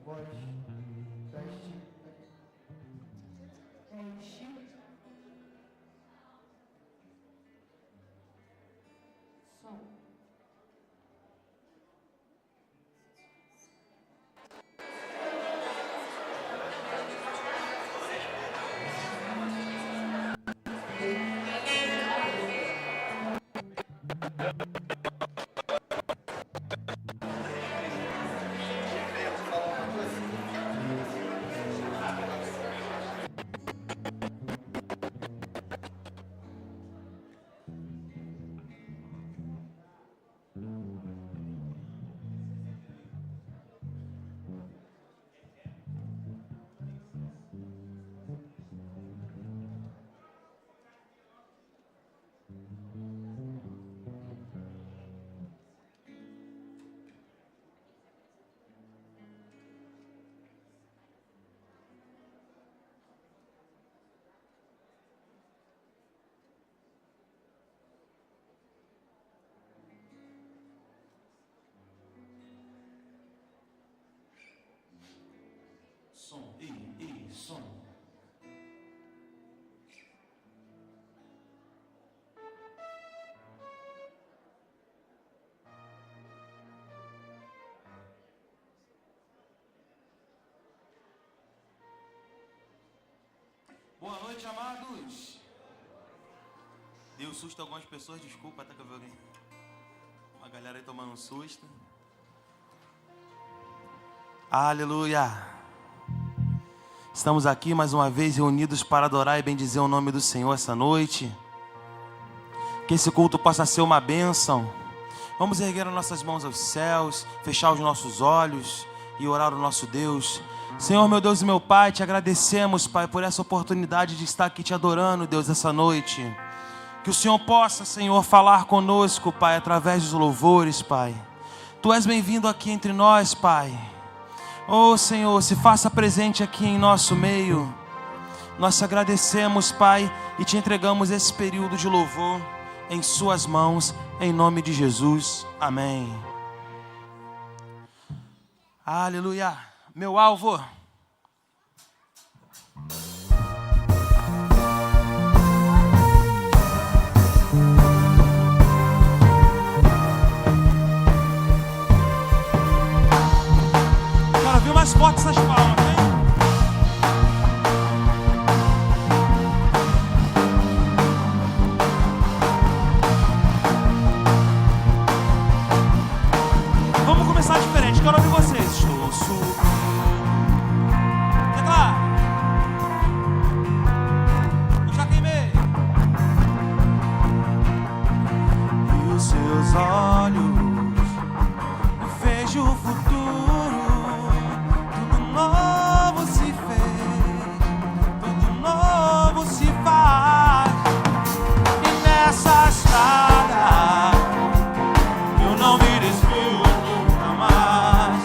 voz. Teste. Som. Som, som. Boa noite, amados. Deu susto a algumas pessoas, desculpa, até que eu vi alguém. Uma galera aí tomando um susto. Aleluia. Estamos aqui mais uma vez reunidos para adorar e bendizer o nome do Senhor essa noite. Que esse culto possa ser uma bênção. Vamos erguer as nossas mãos aos céus, fechar os nossos olhos e orar ao nosso Deus. Senhor, meu Deus e meu Pai, te agradecemos, Pai, por essa oportunidade de estar aqui te adorando, Deus, essa noite. Que o Senhor possa, Senhor, falar conosco, Pai, através dos louvores, Pai. Tu és bem-vindo aqui entre nós, Pai. Oh, Senhor, se faça presente aqui em nosso meio. Nós te agradecemos, Pai, e te entregamos esse período de louvor em suas mãos, em nome de Jesus. Amém. Aleluia. Meu alvo. Quero ouvir mais forte essas palmas, hein? Vamos começar diferente, quero ouvir vocês. Estou subindo. Teclado. Eu já queimei. E os seus olhos, eu vejo o futuro. Tudo novo se fez, tudo novo se faz. E nessa estrada eu não me desvio nunca mais.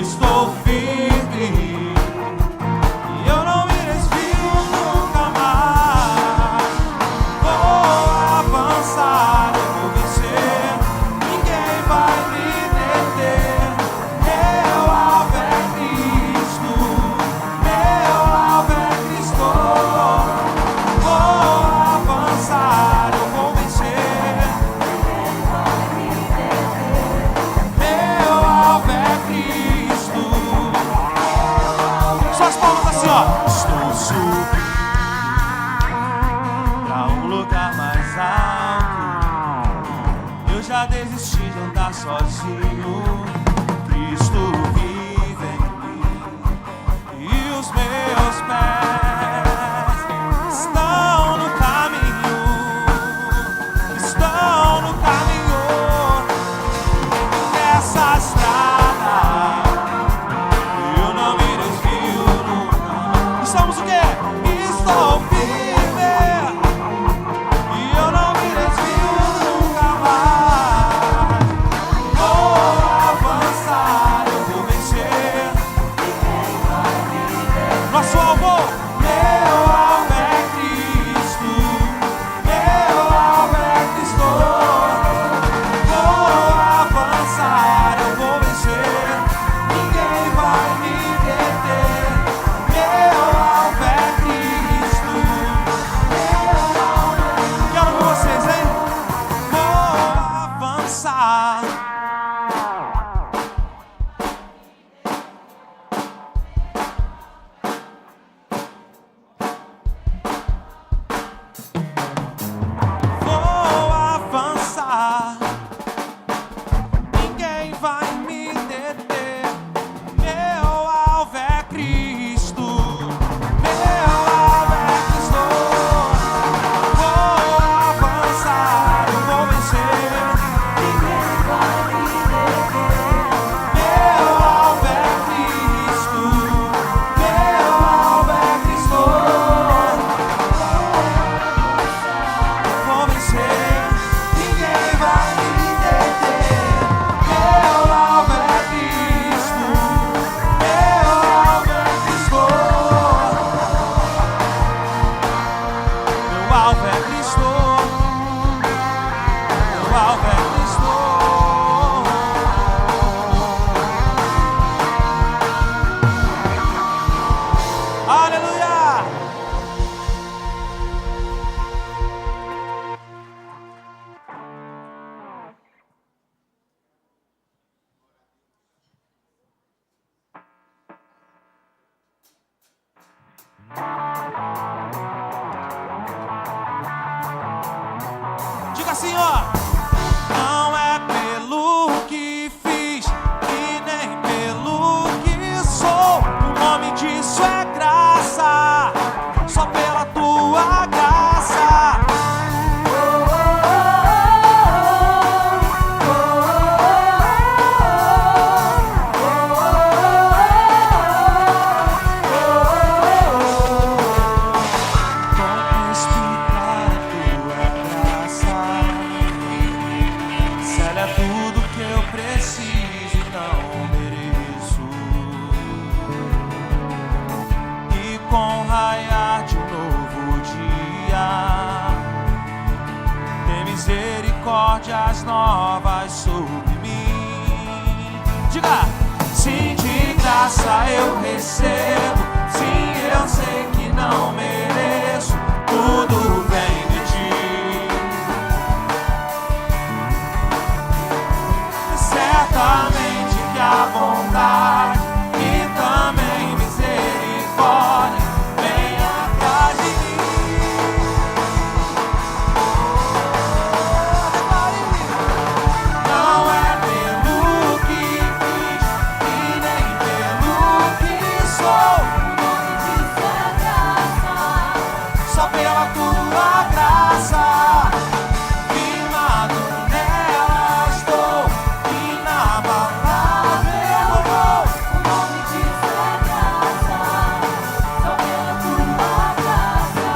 Estou firme e eu não me desvio nunca mais. Vou avançar, eu vou vencer, ninguém vai me deter. Meu alvo é Cristo, meu alvo é Cristo. Vou avançar, eu vou vencer, meu alvo é Cristo. Só as palmas assim, ó. Estou subindo pra um lugar mais alto. Eu já desisti de andar sozinho. Cristo vive em mim e os meus pés estão no caminho, estão no caminho. Nessa estrada eu não me desvio nunca. Estamos o quê? Estou firme e eu não me desvio nunca mais. Vou avançar, eu vou vencer. Nosso alvo alvo é Cristo. Meu alvo é Cristo. Aleluia! Diga assim, ó. Não é pelo que fiz e nem pelo que sou. O nome disso é graça, só pela tua graça. Como explicar a tua graça? Se ela é tudo que eu preciso e não mereço. E com o raiar de um novo dia, tem misericórdias novas sobre mim. Diga! Sim, de graça eu recebo. Sim, eu sei que não mereço. Tudo vem de ti. Certamente que a bondade e também misericórdia vem atrás de mim. Não é pelo que fiz e nem pelo que sou. Só pela tua graça, firmado nela estou, inabalável eu vou. O nome disso é graça, só pela tua graça.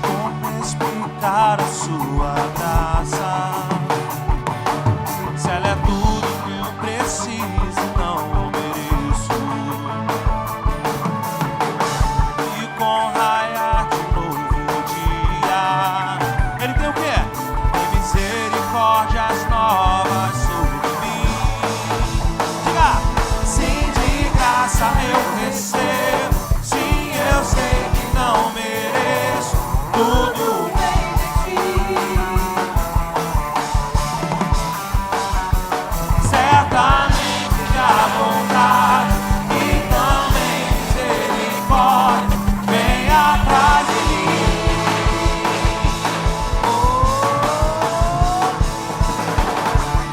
Como explicar a sua graça? Se ela é tudo que eu preciso e não mereço. E com o raiar de novo dia, ele tem o quê? Tem misericórdias novas sobre mim. Diga! Sim, de graça eu recebo. Sim, eu sei que não mereço. Tudo vem de ti. Certamente que a bondade e também misericórdia vem atrás de mim.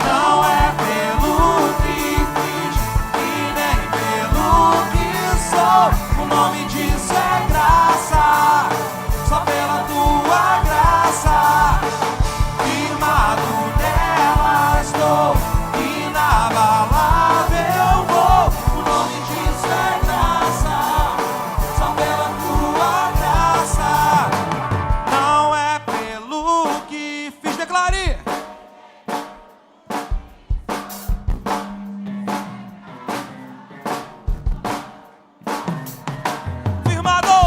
Não é pelo que fiz e nem pelo que sou. O nome disso é graça, só pela tua graça. Firmado nela estou, inabalável eu vou. O nome disso é graça, só pela tua graça. Não é pelo que fiz. Declare! Firmado!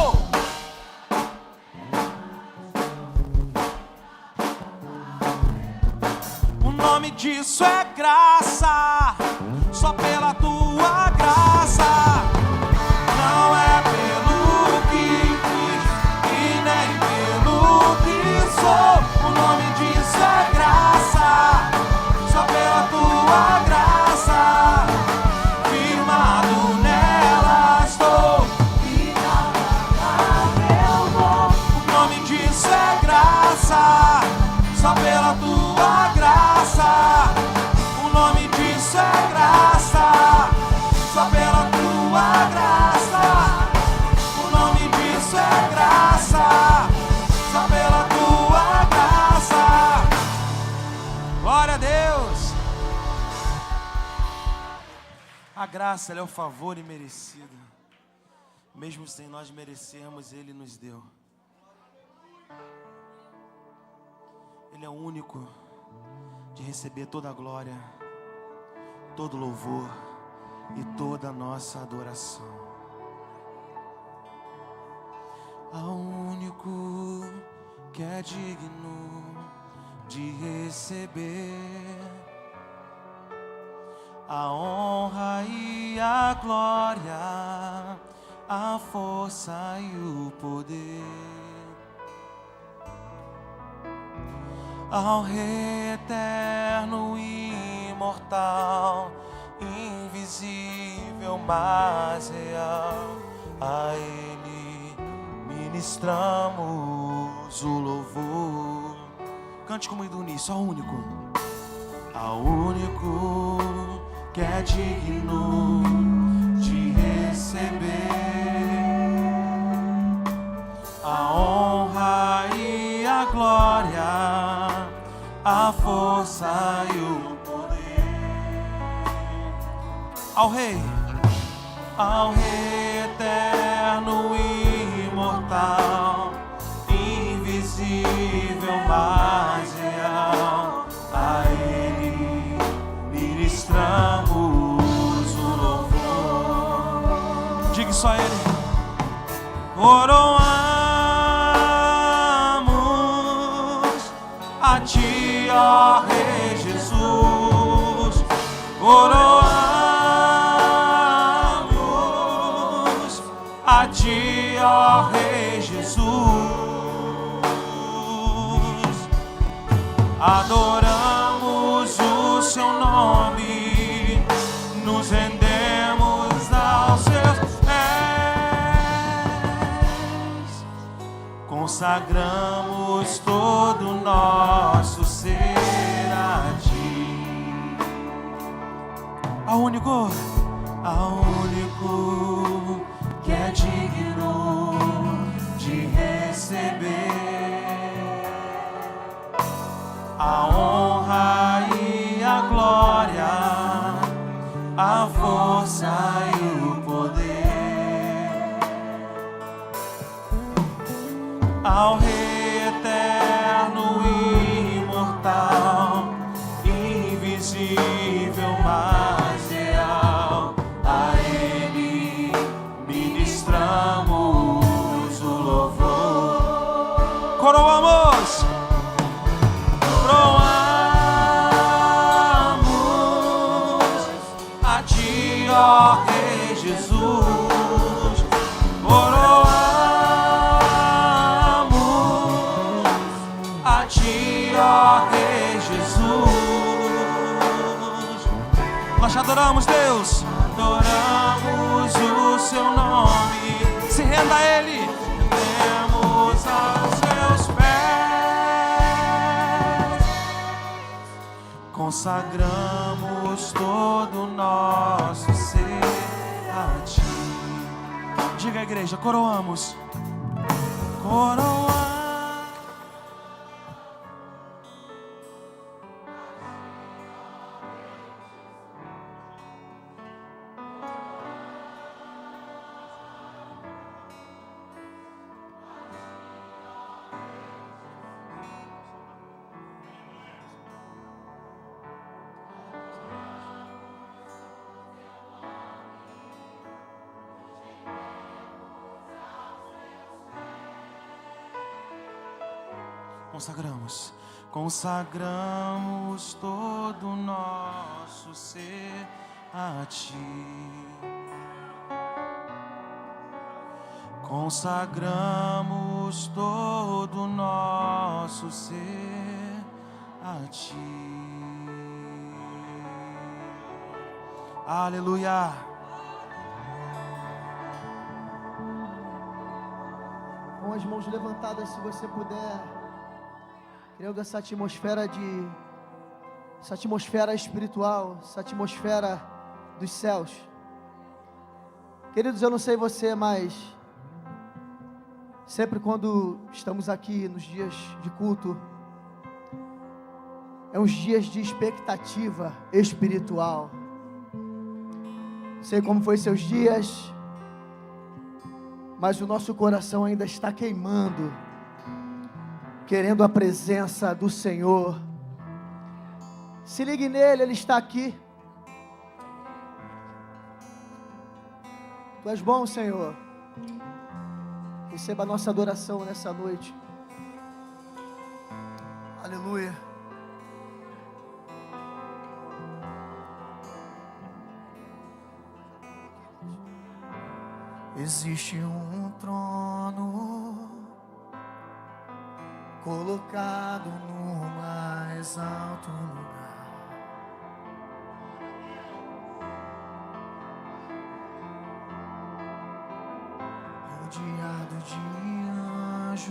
O nome disso é graça, só pela tua graça. Não é pelo que fiz e nem pelo que sou. O nome disso é graça, só pela tua graça. Firmado nela estou, inabalável eu vou. O nome disso é graça, só pela tua graça. O nome disso é graça, só pela tua graça. O nome disso é graça, só pela tua graça. Glória a Deus. A graça, ela é o favor imerecido. Mesmo sem nós merecermos, Ele nos deu. Ele é o único de receber toda a glória, todo louvor e toda a nossa adoração. Ao único que é digno de receber a honra e a glória, a força e o poder. Ao Rei eterno e imortal, invisível, mas real, a Ele ministramos o louvor. Cante comigo nisso, ao único que é digno de receber a honra e a glória, a força e o poder. Ao Rei eterno e imortal, invisível, mas real, a Ele ministramos o louvor. Diga só a Ele. Coroamos a Ti, ó Rei Jesus. Coroamos a Ti, ó Rei Jesus. Adoramos o Seu nome, nos rendemos aos Seus pés, consagramos todo o nosso ser a Ti. Ao único que é digno de receber a honra e a glória, a força e o poder. Ao Rei eterno e imortal, invisível, mas real, a Ele ministramos o louvor. Coroamos a Ti, ó Rei Jesus. Coroamos a Ti, ó Rei Jesus. Nós te adoramos, Deus. Adoramos o Seu nome. Se renda a Ele. Rendemos aos Seus pés, consagramos todo o nosso ser a Ti. Diga, igreja, coroamos. Coroamos. Consagramos todo o nosso ser a Ti. Consagramos todo o nosso ser a Ti. Aleluia. Com as mãos levantadas, se você puder, criando essa atmosfera espiritual, essa atmosfera dos céus. Queridos, eu não sei você, mas sempre quando estamos aqui nos dias de culto, é uns dias de expectativa espiritual. Sei como foi seus dias, mas o nosso coração ainda está queimando querendo a presença do Senhor. Se ligue nele, Ele está aqui. Tu és bom, Senhor. Receba a nossa adoração nessa noite. Aleluia. Existe um trono colocado no mais alto lugar, rodeado de anjos,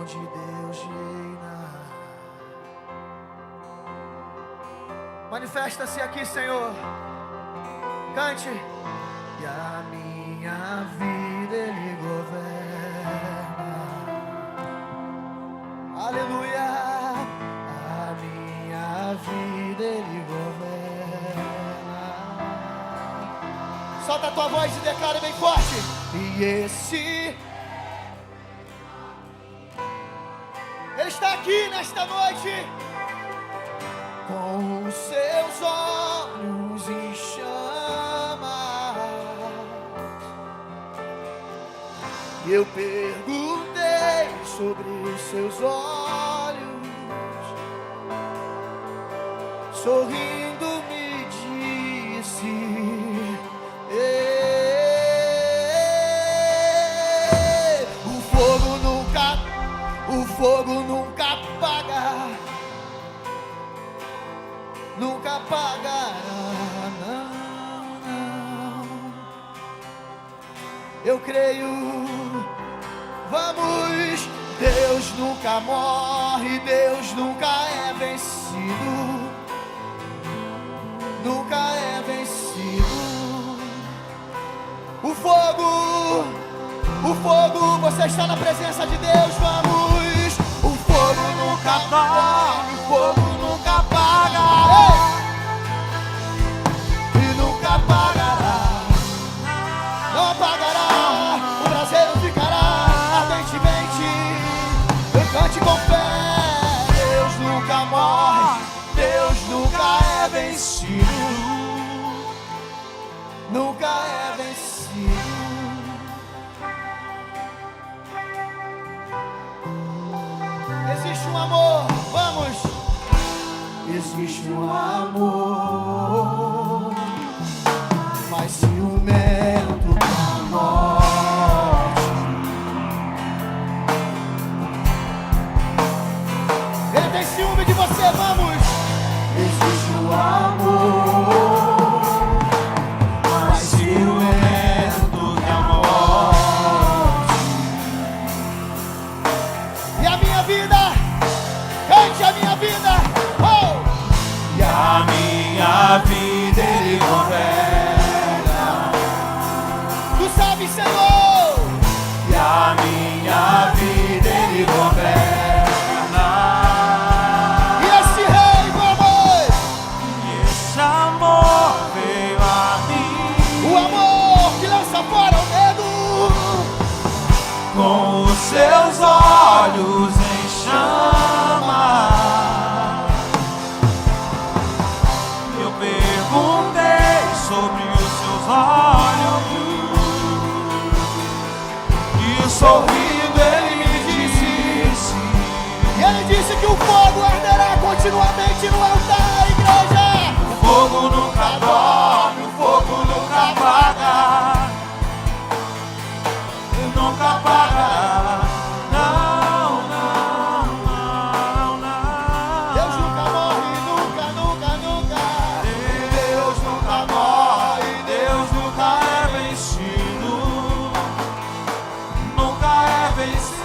onde Deus reina. Manifesta-se aqui, Senhor. Cante. E a minha vida Ele governa. Aleluia. A minha vida Ele governa. Solta a tua voz e declara bem forte. E esse Ele está aqui nesta noite, com os seus olhos em chamas. E eu perguntei sobre os seus olhos, sorrindo me disse: o fogo nunca apaga, nunca apagará, não, não. Eu creio, vamos. Deus nunca morre, Deus nunca é vencido, nunca é vencido. O fogo, você está na presença de Deus, vamos. O fogo nunca morre, o fogo nunca apaga, e nunca apagará, não apagará. O braseiro ficará ardentemente, cante com fé. Deus nunca morre, Deus nunca é vencido, nunca é vencido. Existe um amor, vamos. Existe um amor mais ciumento que a morte. Ele tem ciúme de você, vamos. Existe um amor mais ciumento que a morte. E a minha vida, cante a minha vida, oh! E a minha vida Ele governa. Tu sabes, Senhor. E a minha vida Ele governa. E esse rei, vamos. E esse amor veio a mim, O amor que lança fora o medo, com os seus olhos em chama. Eu perguntei sobre os seus olhos, e sorrindo Ele me disse. e Ele disse que o fogo arderá continuamente no altar, igreja. O fogo nunca dorme, o fogo nunca apaga, nunca apaga. Não, não, não, não. Deus nunca morre, nunca, nunca, nunca. Deus nunca morre, Deus nunca é vencido, nunca é vencido.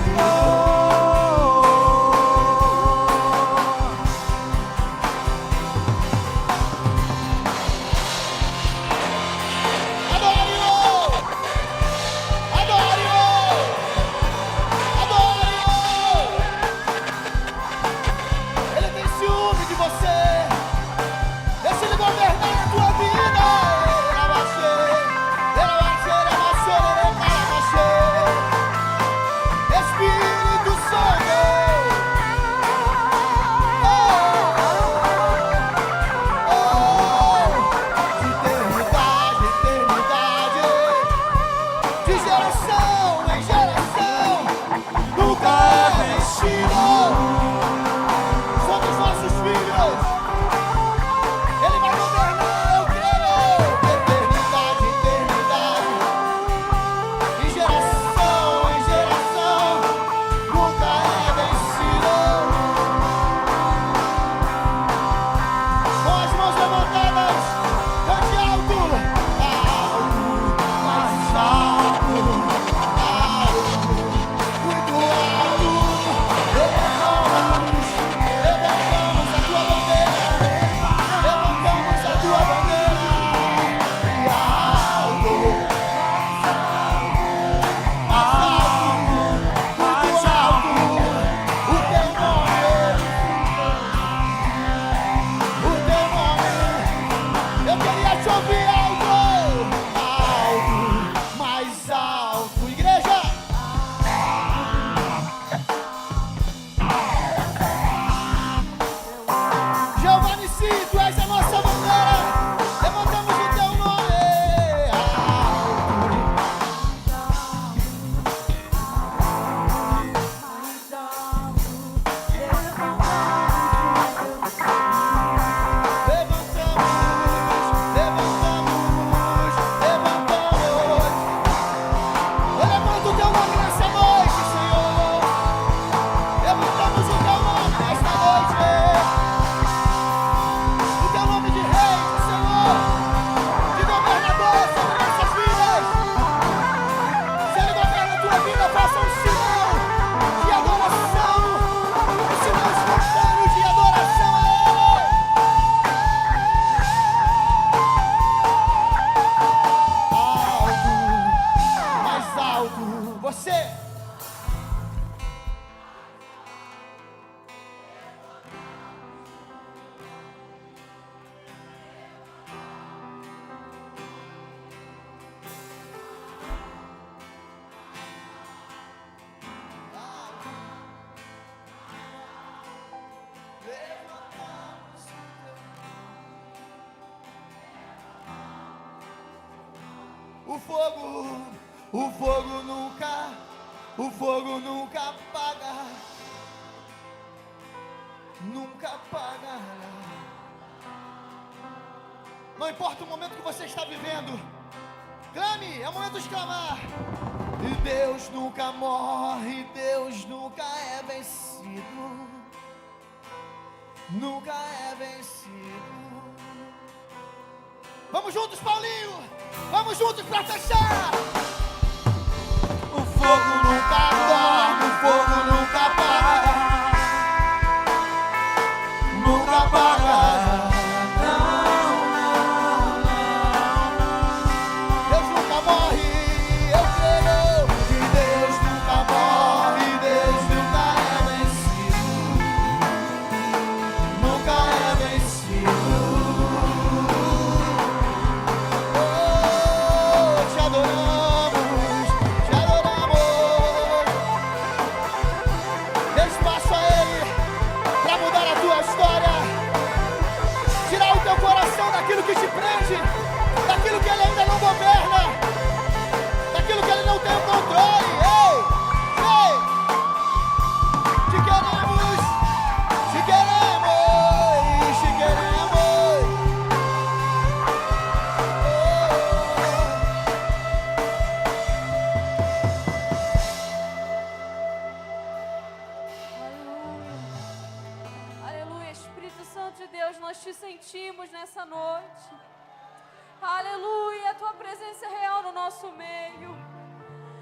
o fogo nunca apaga, nunca apaga. Não importa o momento que você está vivendo, clame, é o momento de clamar. E Deus nunca morre, Deus nunca é vencido, nunca é vencido. Vamos juntos, Paulinho, vamos juntos pra fechar. O fogo nunca dorme, o fogo nunca apaga, nunca apaga. Deus nunca morre, eu creio que Deus nunca morre, Deus nunca é vencido, nunca é vencido. Oh, te adoramos, te adoramos. Dê espaço a Ele para mudar a tua história, tirar o teu coração daquilo que te prende, daquilo que Ele ainda não governa, daquilo que Ele não tem o controle. Ei, ei, te queremos, te queremos, te queremos. Aleluia, Espírito Santo de Deus, nós te sentimos nessa noite. Aleluia, a tua presença é real no nosso meio.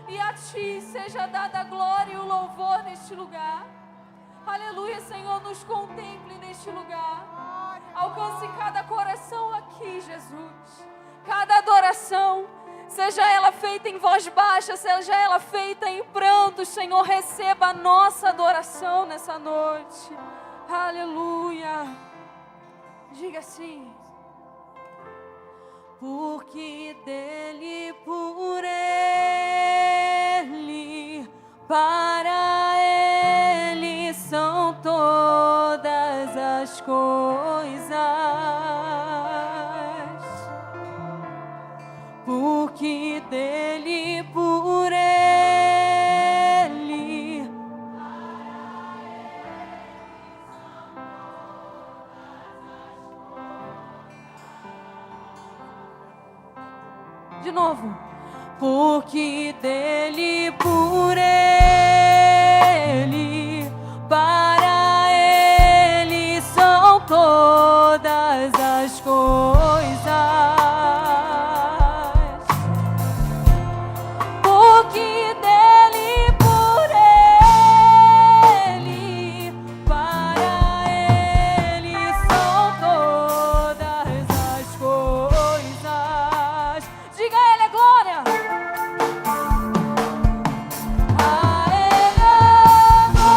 E a ti seja dada a glória e o louvor neste lugar. Aleluia, Senhor, nos contemple neste lugar. Alcance cada coração aqui, Jesus. Cada adoração, seja ela feita em voz baixa, seja ela feita em pranto, Senhor, receba a nossa adoração nessa noite. Aleluia. Diga assim. Porque dele, por ele, para ele são todas as coisas. Porque dele, por ele, de novo. Porque dele, por ele, para ele são todas as coisas. Porque dele, por ele, para ele são todas as coisas. Diga a ele a glória. A ele a glória.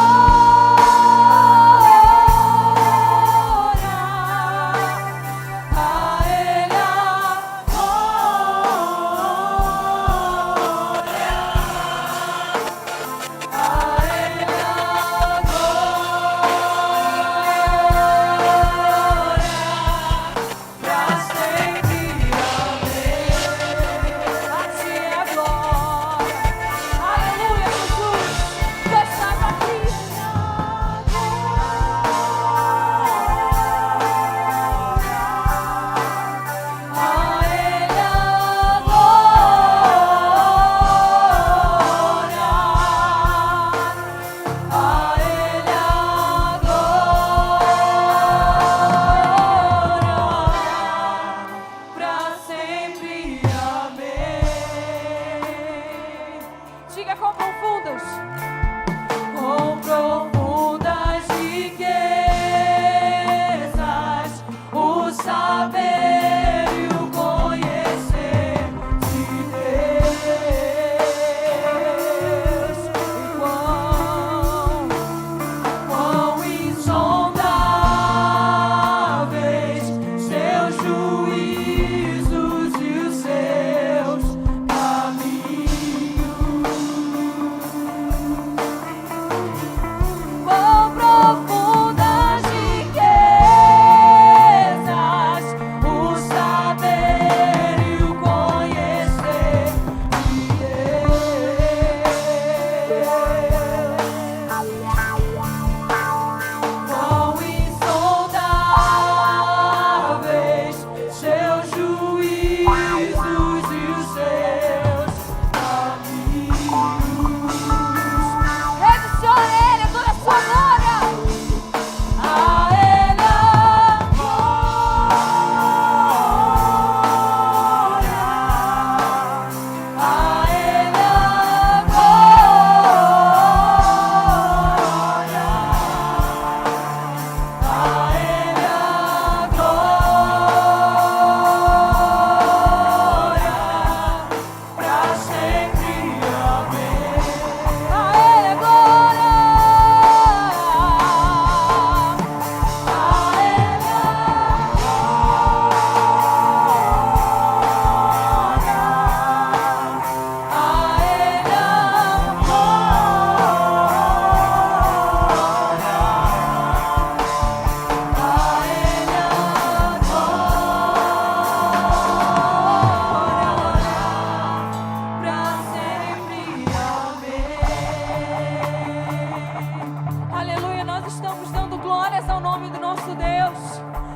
nós estamos dando glórias ao nome do nosso Deus.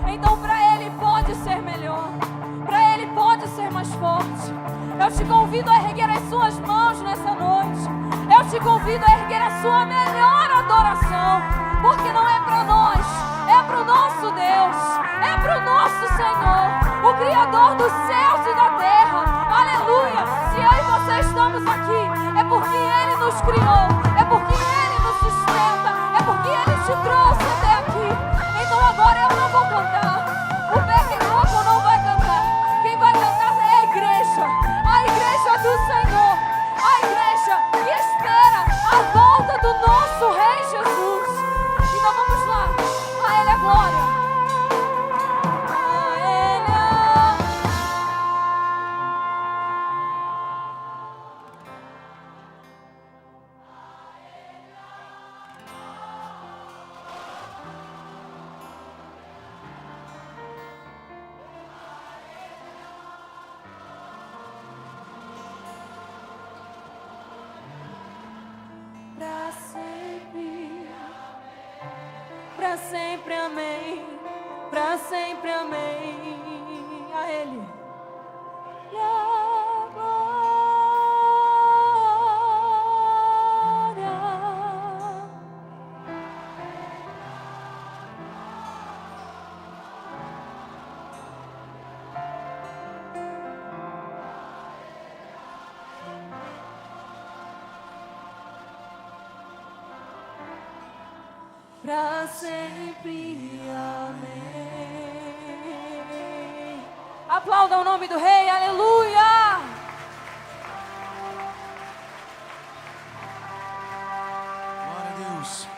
Então para Ele pode ser melhor, para Ele pode ser mais forte. Eu te convido a erguer as suas mãos nessa noite. Eu te convido a erguer a sua melhor adoração, porque não é para nós, é para o nosso Deus, é para o nosso Senhor, o Criador dos céus e da terra. Aleluia! Se eu e você estamos aqui, é porque Ele nos criou, é porque Ele nos sustenta, é porque Ele te trouxe até aqui. Então agora eu não vou cantar, o Beck Roco não vai cantar. Quem vai cantar é a igreja do Senhor, a igreja que espera a volta do nosso Rei Jesus. Então vamos lá, a Ele é glória. A Ele é... Pra sempre, amém. Pra sempre, amém. A Ele. E a glória. Pra sempre, amém. Aplauda o nome do Rei, aleluia. Glória a Deus.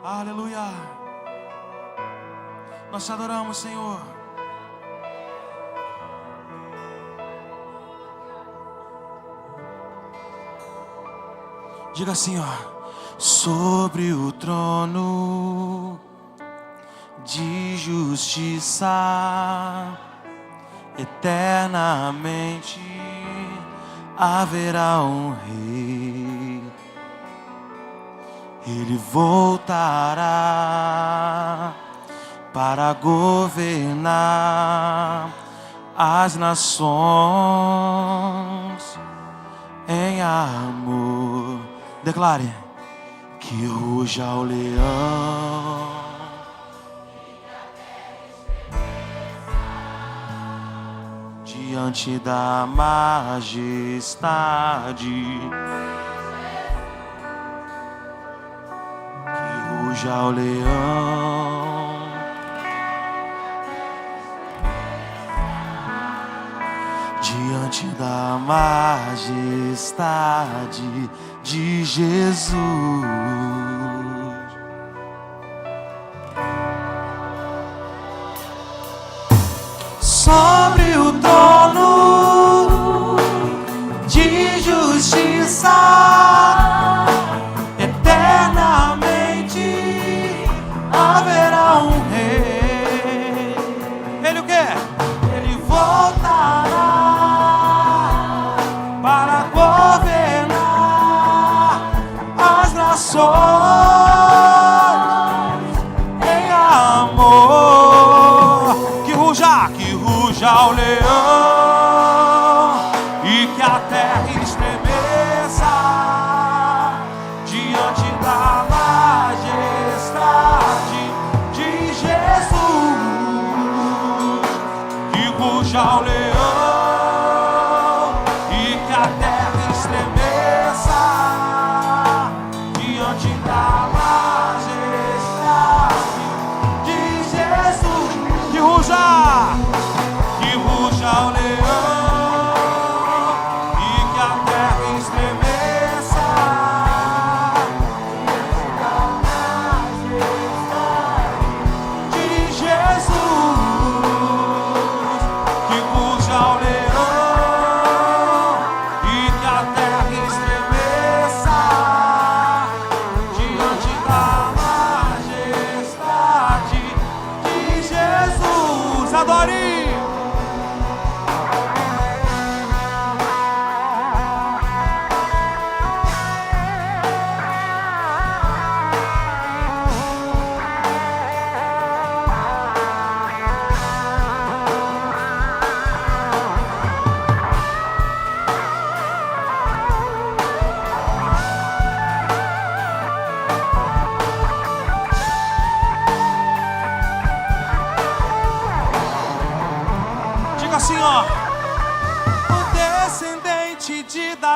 Aleluia. Nós te adoramos, Senhor. Diga assim, ó. Sobre o trono de justiça, eternamente haverá um rei. Ele voltará para governar as nações em amor. Declare que ruja o leão, diante da majestade. Ruja o leão, diante da majestade de Jesus. Sobre o trono de justiça, haverá um rei. Ele o quê? Ele voltará para governar as nações em amor. Que ruja o leão e que a terra estremeça diante da majestade de Jesus. Que ruja o leão e que a terra estremeça diante da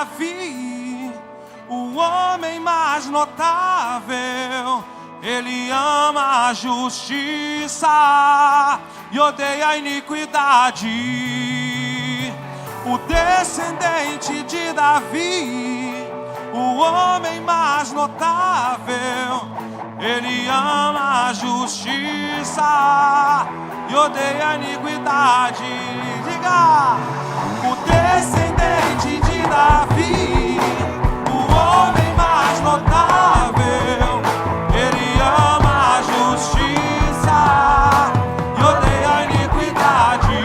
Davi, o homem mais notável. Ele ama a justiça e odeia a iniquidade. O descendente de Davi, o homem mais notável. Ele ama a justiça e odeia a iniquidade. Diga! O descendente de Davi, o homem mais notável. Ele ama a justiça e odeia a iniquidade.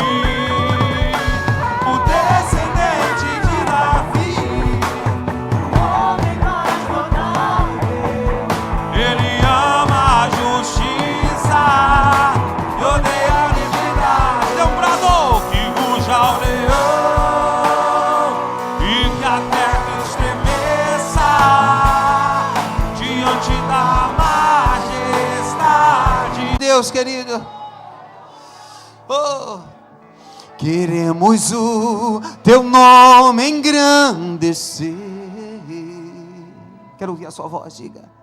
O descendente de Davi, o homem mais notável. Ele ama a justiça e odeia a iniquidade. Dê um brador que ruja o leão e que a terra estremeça diante da majestade. Deus querido, oh, queremos o teu nome engrandecer. Quero ouvir a sua voz, diga.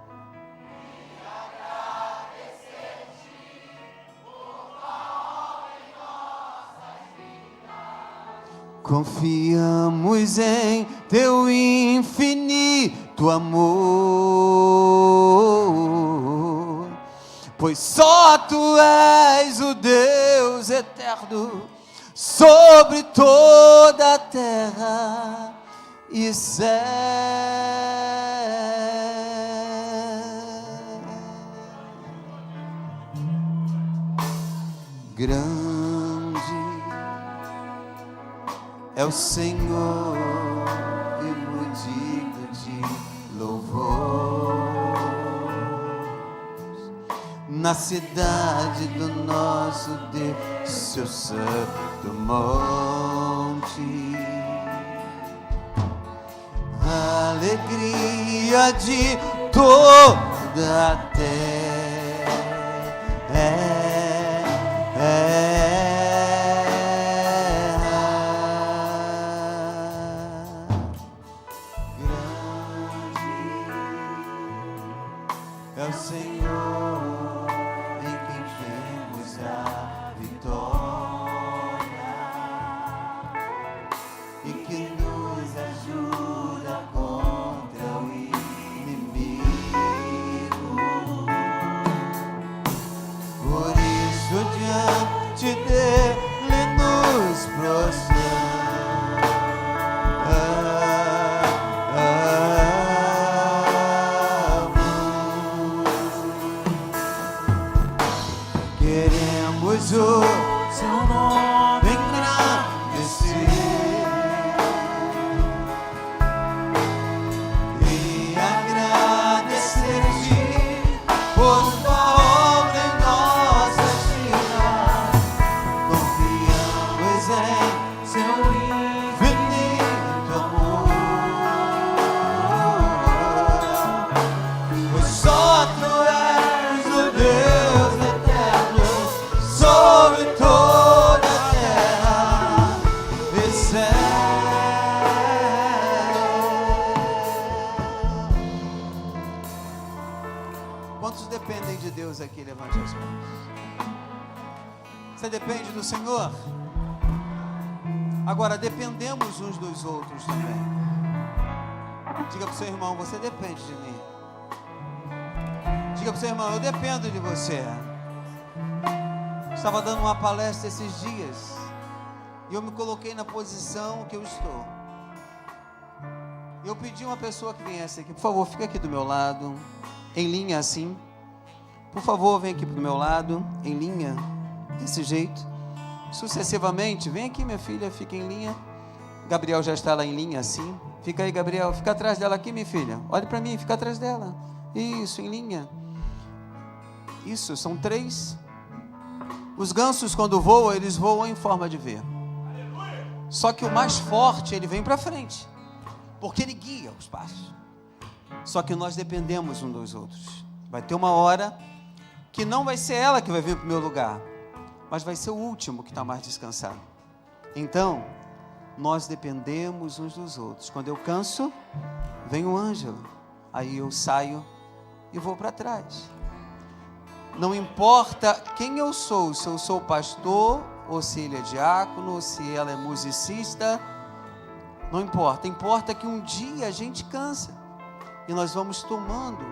Confiamos em teu infinito amor, pois só tu és o Deus eterno sobre toda a terra e céu. Grande é o Senhor e muito digno de louvor. Na cidade do nosso Deus, seu santo monte, alegria de toda a terra. É o Senhor em quem temos a vitória e que nos ajuda contra o inimigo. Por isso diante dele nos prostramos. Queremos o seu nome engrandecer e agradecer-te por tua obra em nossas vidas. Confiamos em seu infinito amor, pois só tu és o Deus eterno sobre toda a terra e céu. Quantos dependem de Deus aqui? Levante as mãos. Você depende do Senhor? Agora, dependemos uns dos outros também. Diga para o seu irmão, você depende de mim. Diga para o seu irmão, eu dependo de você. Estava dando uma palestra esses dias e eu me coloquei na posição que eu estou. Eu pedi uma pessoa que viesse aqui, por favor, fica aqui do meu lado, em linha assim. Por favor, vem aqui do meu lado, em linha, desse jeito. Sucessivamente, vem aqui, minha filha, fica em linha. Gabriel já está lá em linha assim. Fica aí, Gabriel, fica atrás dela aqui, minha filha. Olhe para mim, fica atrás dela. Isso, em linha. Isso, são 3. Os gansos, quando voam, eles voam em forma de V. Só que o mais forte, ele vem para frente, porque ele guia os passos. Só que nós dependemos um dos outros. Vai ter uma hora que não vai ser ela que vai vir para o meu lugar, mas vai ser o último que está mais descansado. Então, nós dependemos uns dos outros. Quando eu canso, vem o Ângelo. Aí eu saio e vou para trás. Não importa quem eu sou, se eu sou pastor, ou se ele é diácono, ou se ela é musicista, não importa. Importa que um dia a gente cansa e nós vamos tomando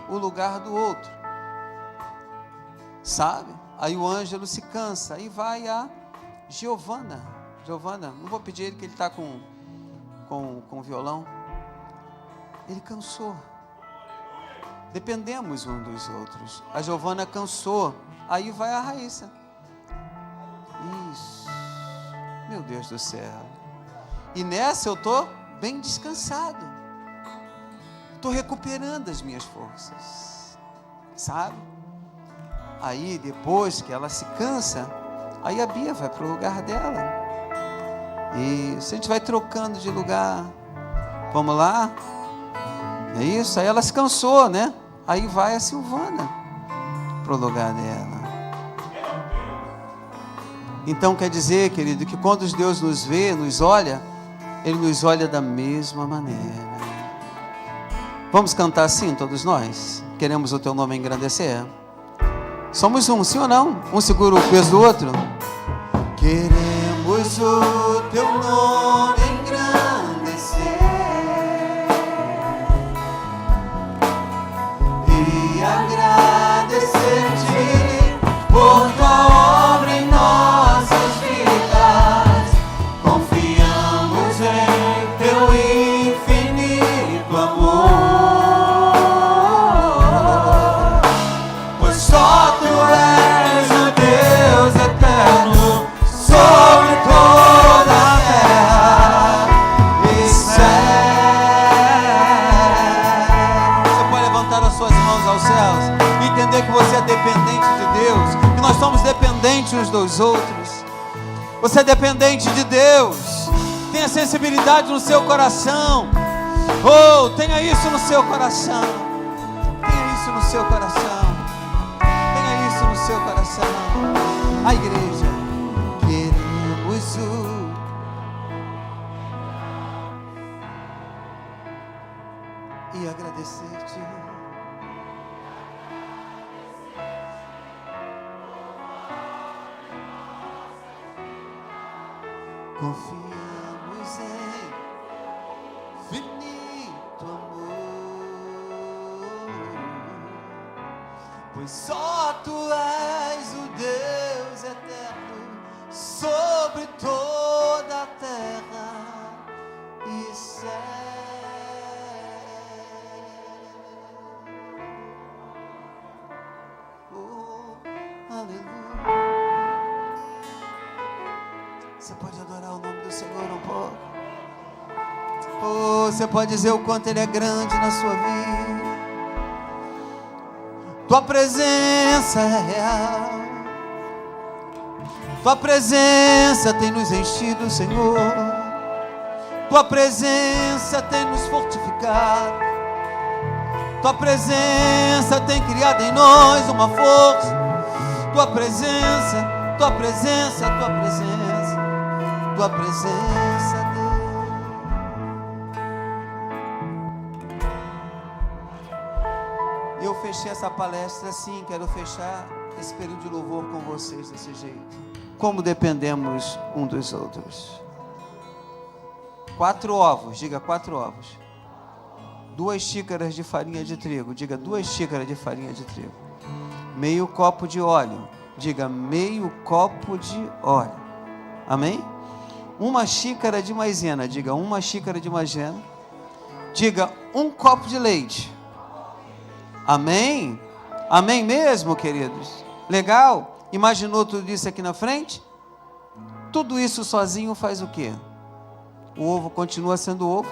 o lugar do outro, sabe? Aí o Ângelo se cansa, aí vai a Giovana, não vou pedir ele que ele está com violão. Ele cansou. Dependemos um dos outros. A Giovana cansou, aí vai a Raíssa. Isso, meu Deus do céu. E nessa eu estou bem descansado, estou recuperando as minhas forças, sabe? Aí depois que ela se cansa, aí a Bia vai para o lugar dela. E a gente vai trocando de lugar. Vamos lá? É isso, aí ela se cansou, né? Aí vai a Silvana para o lugar dela. Então quer dizer, querido, que quando Deus nos vê, nos olha, Ele nos olha da mesma maneira. Vamos cantar assim, todos nós? Queremos o Teu nome engrandecer? Somos um, sim ou não? Um segura o peso do outro. Queremos o Teu nome engrandecer e agradecer-te por Tua obra em nossas vidas. Confiamos em Teu infinito amor, pois só Tu és o Deus eterno sobre toda a terra e céu. Você pode levantar as suas mãos aos céus e entender que você é dependente de Deus, que nós somos dependentes uns dos outros. Você é dependente de Deus. Tenha sensibilidade no seu coração. Oh, tenha isso no seu coração. Tenha isso no seu coração. Tenha isso no seu coração. A igreja, queremos e agradecer-te. Confiamos em infinito amor, pois só Tu és o Deus eterno sobre toda a terra e céu. Oh, aleluia. Você pode adorar o nome do Senhor um pouco? Oh, você pode dizer o quanto Ele é grande na sua vida. Tua presença é real. Tua presença tem nos enchido, Senhor. Tua presença tem nos fortificado. Tua presença tem criado em nós uma força. Tua presença, Tua presença, Tua presença, Tua presença, Deus. Eu fechei essa palestra assim, quero fechar esse período de louvor com vocês desse jeito. Como dependemos um dos outros. 4 ovos, diga 4 ovos. 2 xícaras de farinha de trigo, diga 2 xícaras de farinha de trigo. Meio copo de óleo, diga meio copo de óleo. Amém? 1 xícara de maisena, diga 1 xícara de maisena. Diga 1 copo de leite. Amém? Amém mesmo, queridos? Legal? Imaginou tudo isso aqui na frente? Tudo isso sozinho faz o quê? O ovo continua sendo ovo,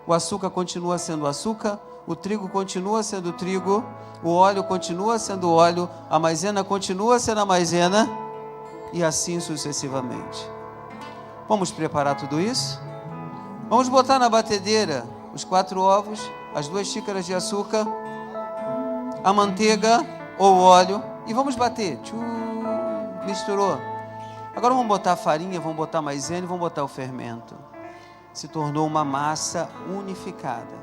o açúcar continua sendo açúcar, o trigo continua sendo trigo, o óleo continua sendo óleo, a maisena continua sendo a maisena, e assim sucessivamente. Vamos preparar tudo isso? Vamos botar na batedeira os 4 ovos, as 2 xícaras de açúcar, a manteiga ou óleo, e vamos bater. Misturou. Agora vamos botar a farinha, vamos botar a maisena e vamos botar o fermento. Se tornou uma massa unificada.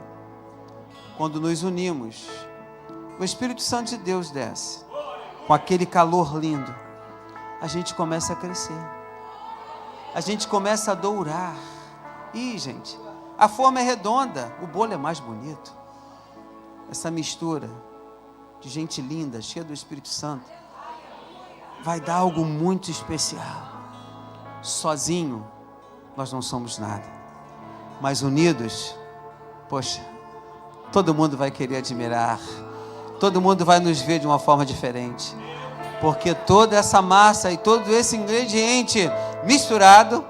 Quando nos unimos, o Espírito Santo de Deus desce, com aquele calor lindo, a gente começa a crescer, a gente começa a dourar. Ih, gente, a forma é redonda, o bolo é mais bonito. Essa mistura de gente linda, cheia do Espírito Santo, vai dar algo muito especial. Sozinho, nós não somos nada, mas unidos, poxa, todo mundo vai querer admirar, todo mundo vai nos ver de uma forma diferente, porque toda essa massa e todo esse ingrediente misturado,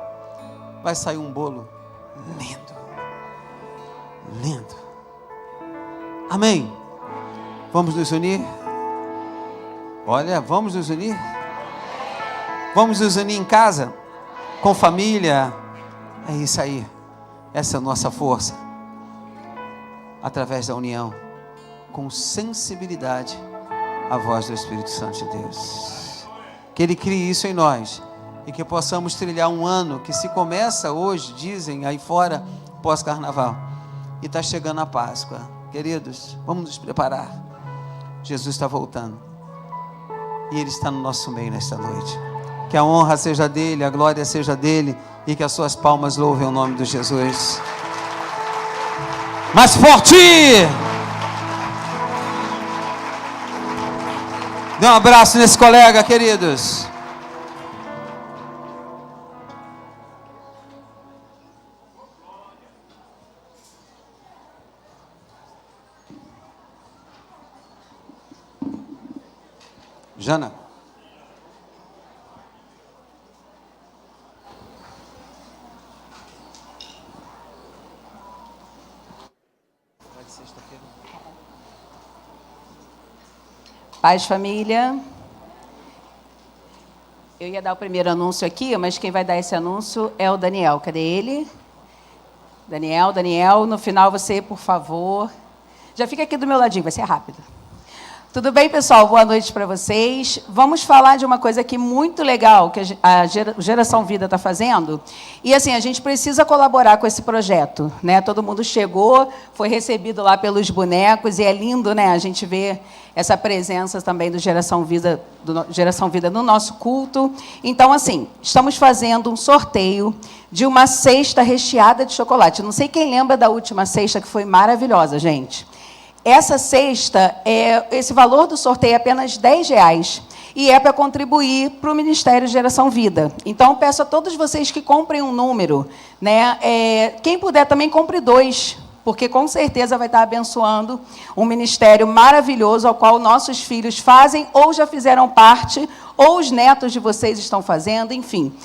vai sair um bolo lindo, lindo. Amém? Vamos nos unir? Olha, vamos nos unir? Vamos nos unir em casa, com família. É isso aí, essa é a nossa força, através da união, com sensibilidade à voz do Espírito Santo de Deus. Que Ele crie isso em nós e que possamos trilhar um ano que se começa hoje, dizem aí fora, pós-carnaval, e está chegando a Páscoa. Queridos, vamos nos preparar. Jesus está voltando e Ele está no nosso meio nesta noite. Que a honra seja dEle, a glória seja dEle e que as suas palmas louvem o nome de Jesus. Mais forte! Dê um abraço nesse colega, queridos. Jana. Paz, família. Eu ia dar o primeiro anúncio aqui, mas quem vai dar esse anúncio é o Daniel. Cadê ele? Daniel, no final você, por favor. Já fica aqui do meu ladinho, vai ser rápido. Tudo bem, pessoal? Boa noite para vocês. Vamos falar de uma coisa aqui muito legal que a Geração Vida está fazendo. E, assim, a gente precisa colaborar com esse projeto, né? Todo mundo chegou, foi recebido lá pelos bonecos, e é lindo, né? A gente vê essa presença também do Geração Vida no nosso culto. Então, assim, estamos fazendo um sorteio de uma cesta recheada de chocolate. Não sei quem lembra da última cesta, que foi maravilhosa, gente. Essa cesta, esse valor do sorteio é apenas R$10 e é para contribuir para o Ministério Geração Vida. Então, peço a todos vocês que comprem um número, né? Quem puder também compre 2, porque com certeza vai estar abençoando um ministério maravilhoso ao qual nossos filhos fazem ou já fizeram parte, ou os netos de vocês estão fazendo, enfim.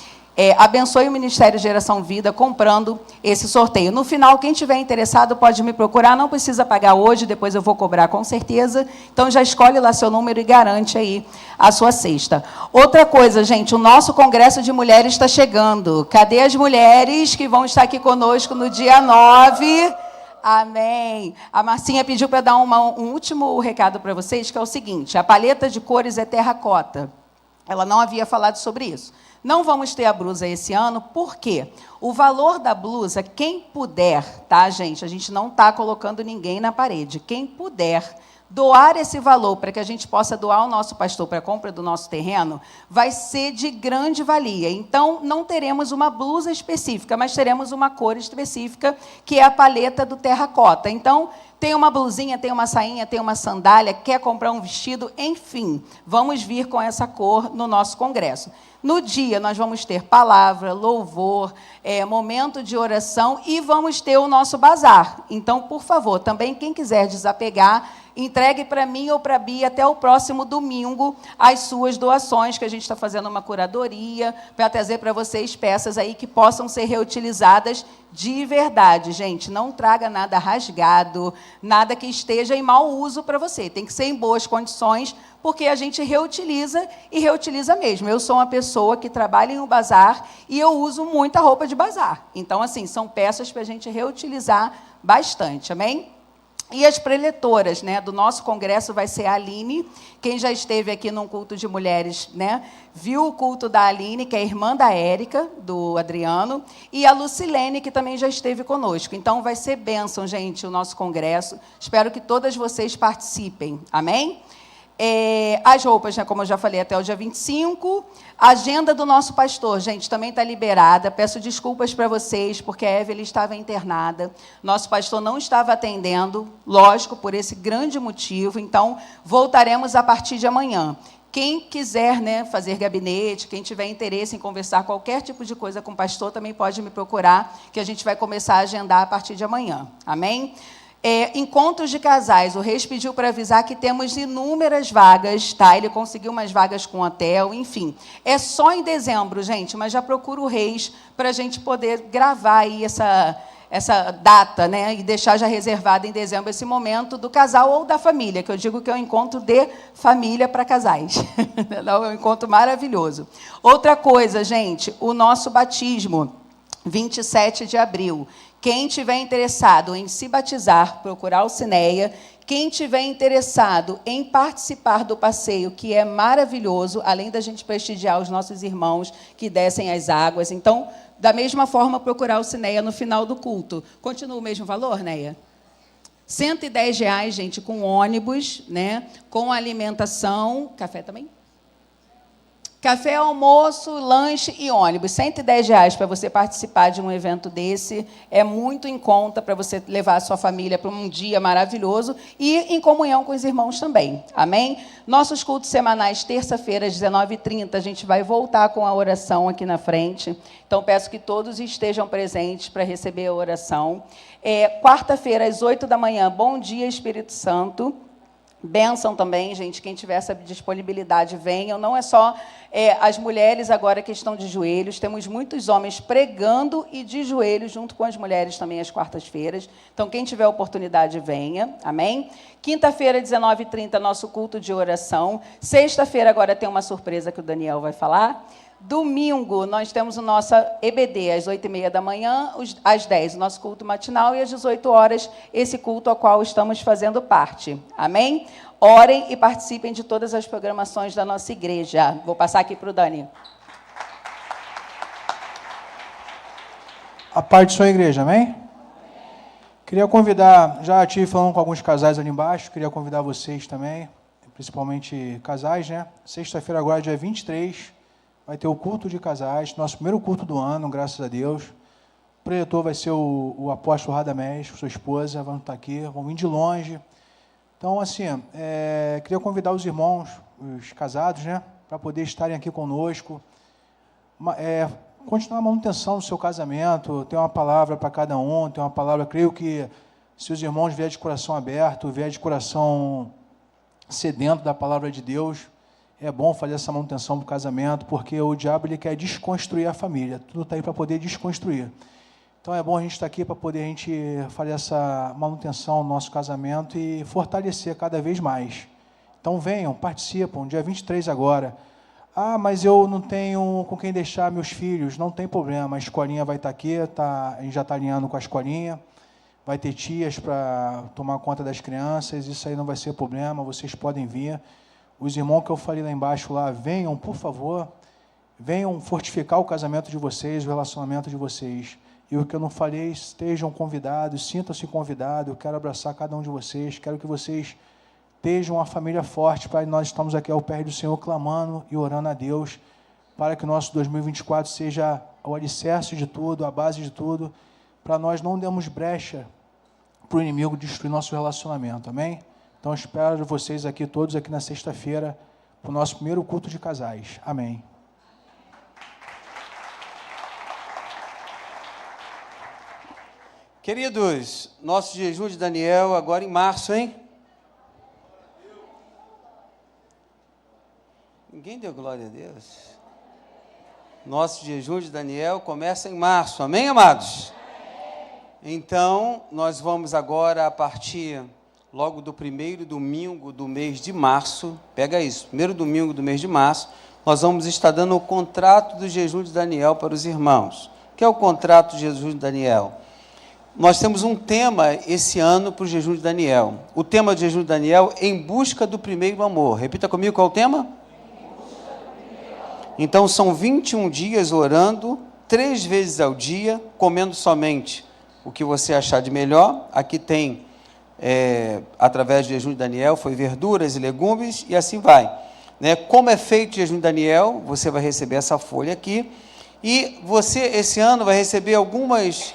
Abençoe o Ministério Geração Vida comprando esse sorteio. No final, quem tiver interessado pode me procurar, não precisa pagar hoje, depois eu vou cobrar com certeza. Então, já escolhe lá seu número e garante aí a sua cesta. Outra coisa, gente, o nosso Congresso de Mulheres está chegando. Cadê as mulheres que vão estar aqui conosco no dia 9? Amém. A Marcinha pediu para dar um último recado para vocês, que é o seguinte: a paleta de cores é terracota. Ela não havia falado sobre isso. Não vamos ter a blusa esse ano, por quê? O valor da blusa, quem puder, tá, gente? A gente não está colocando ninguém na parede. Quem puder doar esse valor para que a gente possa doar ao nosso pastor para a compra do nosso terreno, vai ser de grande valia. Então, não teremos uma blusa específica, mas teremos uma cor específica, que é a paleta do terracota. Então, tem uma blusinha, tem uma sainha, tem uma sandália, quer comprar um vestido, enfim, vamos vir com essa cor no nosso congresso. No dia, nós vamos ter palavra, louvor, momento de oração e vamos ter o nosso bazar. Então, por favor, também quem quiser desapegar, entregue para mim ou para a Bia até o próximo domingo as suas doações, que a gente está fazendo uma curadoria para trazer para vocês peças aí que possam ser reutilizadas de verdade. Gente, não traga nada rasgado, nada que esteja em mau uso para você. Tem que ser em boas condições, porque a gente reutiliza e reutiliza mesmo. Eu sou uma pessoa que trabalha em um bazar e eu uso muita roupa de bazar. Então, assim, são peças para a gente reutilizar bastante, amém? E as preletoras, né, do nosso congresso vai ser a Aline. Quem já esteve aqui num culto de mulheres, né, viu o culto da Aline, que é irmã da Érica, do Adriano, e a Lucilene, que também já esteve conosco. Então, vai ser bênção, gente, o nosso congresso. Espero que todas vocês participem. Amém? As roupas, né, como eu já falei, até o dia 25. A agenda do nosso pastor, gente, também está liberada. Peço desculpas para vocês, porque a Evelyn estava internada. Nosso pastor não estava atendendo, lógico, por esse grande motivo. Então, voltaremos a partir de amanhã. Quem quiser, né, fazer gabinete, quem tiver interesse em conversar qualquer tipo de coisa com o pastor, também pode me procurar, que a gente vai começar a agendar a partir de amanhã. Amém? Encontros de casais, o Reis pediu para avisar que temos inúmeras vagas, tá? Ele conseguiu umas vagas com hotel, enfim. É só em dezembro, gente, mas já procura o Reis para a gente poder gravar aí essa data, né? E deixar já reservado em dezembro esse momento do casal ou da família, que eu digo que é um encontro de família para casais. É um encontro maravilhoso. Outra coisa, gente, o nosso batismo, 27 de abril. Quem tiver interessado em se batizar, procurar o Cineia. Quem tiver interessado em participar do passeio, que é maravilhoso, além da gente prestigiar os nossos irmãos que descem as águas. Então, da mesma forma, procurar o Cineia no final do culto. Continua o mesmo valor, Neia? R$110, gente, com ônibus, né? Com alimentação. Café também? Café, almoço, lanche e ônibus. R$110 para você participar de um evento desse. É muito em conta para você levar a sua família para um dia maravilhoso e em comunhão com os irmãos também. Amém? Nossos cultos semanais, terça-feira, às 19h30, a gente vai voltar com a oração aqui na frente. Então, peço que todos estejam presentes para receber a oração. Quarta-feira, às 8 da manhã, Bom Dia, Espírito Santo. Bênção também, gente, quem tiver essa disponibilidade, venham. Não é só as mulheres agora que estão de joelhos, temos muitos homens pregando e de joelhos, junto com as mulheres também, às quartas-feiras. Então, quem tiver oportunidade, venha. Amém? Quinta-feira, 19h30, nosso culto de oração. Sexta-feira, agora tem uma surpresa que o Daniel vai falar. Domingo, nós temos o nosso EBD, às 8h30 da manhã, às 10h, o nosso culto matinal, e às 18 horas, esse culto ao qual estamos fazendo parte. Amém? Orem e participem de todas as programações da nossa igreja. Vou passar aqui para o Dani. A parte de sua igreja, amém? Queria convidar, já estive falando com alguns casais ali embaixo, queria convidar vocês também, principalmente casais, né? Sexta-feira agora, dia 23, vai ter o culto de casais, nosso primeiro culto do ano, graças a Deus. O preletor vai ser o apóstolo Radamés, sua esposa, vão estar aqui, vão vir de longe. Então, assim, queria convidar os irmãos, os casados, né, para poder estarem aqui conosco. Continuar a manutenção do seu casamento, tem uma palavra para cada um, tem uma palavra, creio que se os irmãos vierem de coração aberto, vierem de coração sedento da palavra de Deus, é bom fazer essa manutenção do casamento, porque o diabo ele quer desconstruir a família. Tudo está aí para poder desconstruir. Então, é bom a gente estar aqui para poder a gente fazer essa manutenção do nosso casamento e fortalecer cada vez mais. Então, venham, participam, dia 23 agora. Ah, mas eu não tenho com quem deixar meus filhos. Não tem problema, a escolinha vai estar aqui, a gente já está alinhando com a escolinha. Vai ter tias para tomar conta das crianças, isso aí não vai ser problema, vocês podem vir. Os irmãos que eu falei lá embaixo, lá, venham, por favor, venham fortificar o casamento de vocês, o relacionamento de vocês. E o que eu não falei, estejam convidados, sintam-se convidados, eu quero abraçar cada um de vocês, quero que vocês estejam uma família forte, Pai, nós estamos aqui ao pé do Senhor, clamando e orando a Deus, para que o nosso 2024 seja o alicerce de tudo, a base de tudo, para nós não dermos brecha para o inimigo destruir nosso relacionamento, amém? Então, espero vocês aqui, todos aqui na sexta-feira, para o nosso primeiro culto de casais. Amém. Queridos, nosso jejum de Daniel agora em março, hein? Ninguém deu glória a Deus? Nosso jejum de Daniel começa em março, amém, amados? Então, nós vamos agora, a partir logo do primeiro domingo do mês de março, pega isso, primeiro domingo do mês de março, nós vamos estar dando o contrato do jejum de Daniel para os irmãos. O que é o contrato do jejum de Daniel? nós temos um tema esse ano para o jejum de Daniel. O tema do jejum de Daniel é Em Busca do Primeiro Amor. Repita comigo qual é o tema? Então são 21 dias orando, 3 vezes ao dia, comendo somente o que você achar de melhor. Aqui tem, através do jejum de Daniel, foi verduras e legumes, e assim vai. Né? Como é feito o jejum de Daniel, você vai receber essa folha aqui, e você, esse ano, vai receber algumas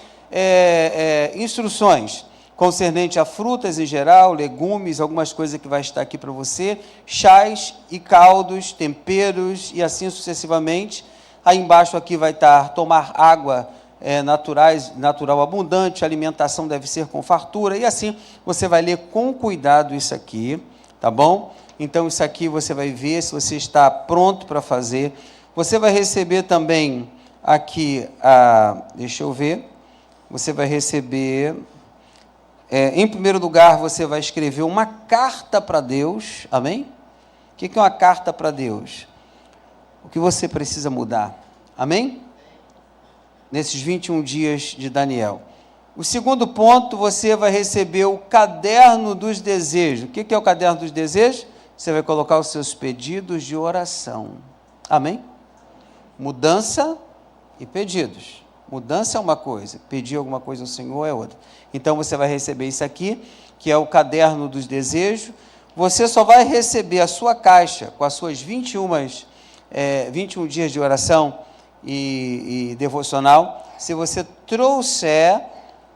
instruções concernente a frutas em geral, legumes, algumas coisas que vai estar aqui para você, chás e caldos, temperos e assim sucessivamente. Aí embaixo aqui vai estar tomar água natural abundante, a alimentação deve ser com fartura, e assim você vai ler com cuidado isso aqui, tá bom? Então isso aqui você vai ver se você está pronto para fazer. Você vai receber também aqui, deixa eu ver, você vai receber, em primeiro lugar, você vai escrever uma carta para Deus, amém? O que é uma carta para Deus? O que você precisa mudar, amém? Nesses 21 dias de Daniel. O segundo ponto, você vai receber o caderno dos desejos. O que é o caderno dos desejos? Você vai colocar os seus pedidos de oração, amém? Mudança e pedidos. Mudança é uma coisa, pedir alguma coisa ao Senhor é outra. Então você vai receber isso aqui, que é o caderno dos desejos. Você só vai receber a sua caixa com as suas 21 dias de oração e devocional, se você trouxer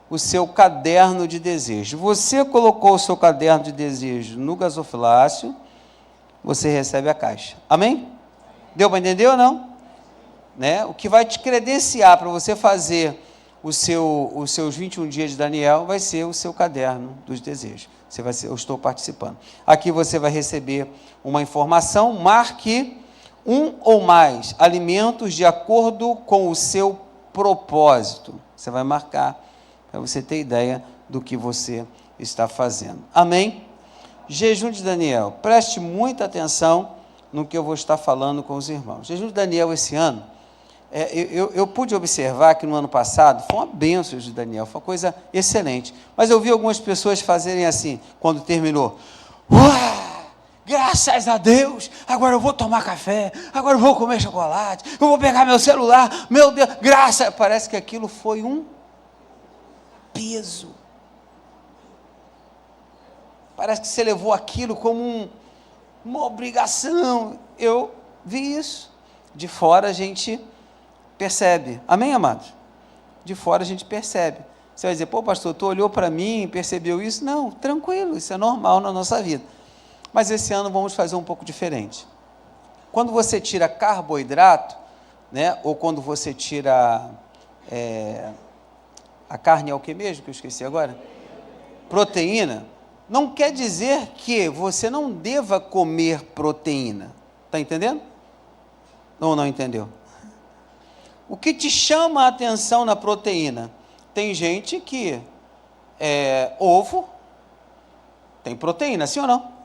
o seu caderno de desejo. Você colocou o seu caderno de desejo no gasofilácio, você recebe a caixa. Amém? Deu para entender ou não? Né? O que vai te credenciar para você fazer os seus 21 dias de Daniel vai ser o seu caderno dos desejos. Você vai ser, eu estou participando. Aqui você vai receber uma informação, marque um ou mais alimentos de acordo com o seu propósito. Você vai marcar para você ter ideia do que você está fazendo. Amém? Jejum de Daniel. Preste muita atenção no que eu vou estar falando com os irmãos. Jejum de Daniel esse ano, eu pude observar que no ano passado foi uma bênção de Daniel, foi uma coisa excelente. Mas eu vi algumas pessoas fazerem assim, quando terminou. Graças a Deus, agora eu vou tomar café, agora eu vou comer chocolate, eu vou pegar meu celular, meu Deus, graça. Parece que aquilo foi um peso. Parece que você levou aquilo como uma obrigação. Eu vi isso. De fora a gente percebe. Amém, amados? De fora a gente percebe. Você vai dizer, pô, pastor, tu olhou para mim e percebeu isso? Não, tranquilo, isso é normal na nossa vida. Mas esse ano vamos fazer um pouco diferente. Quando você tira carboidrato, né, ou quando você tira a carne é o que mesmo, que eu esqueci agora? Proteína. Não quer dizer que você não deva comer proteína. Está entendendo? Ou não entendeu? O que te chama a atenção na proteína? Tem gente que ovo tem proteína, sim ou não?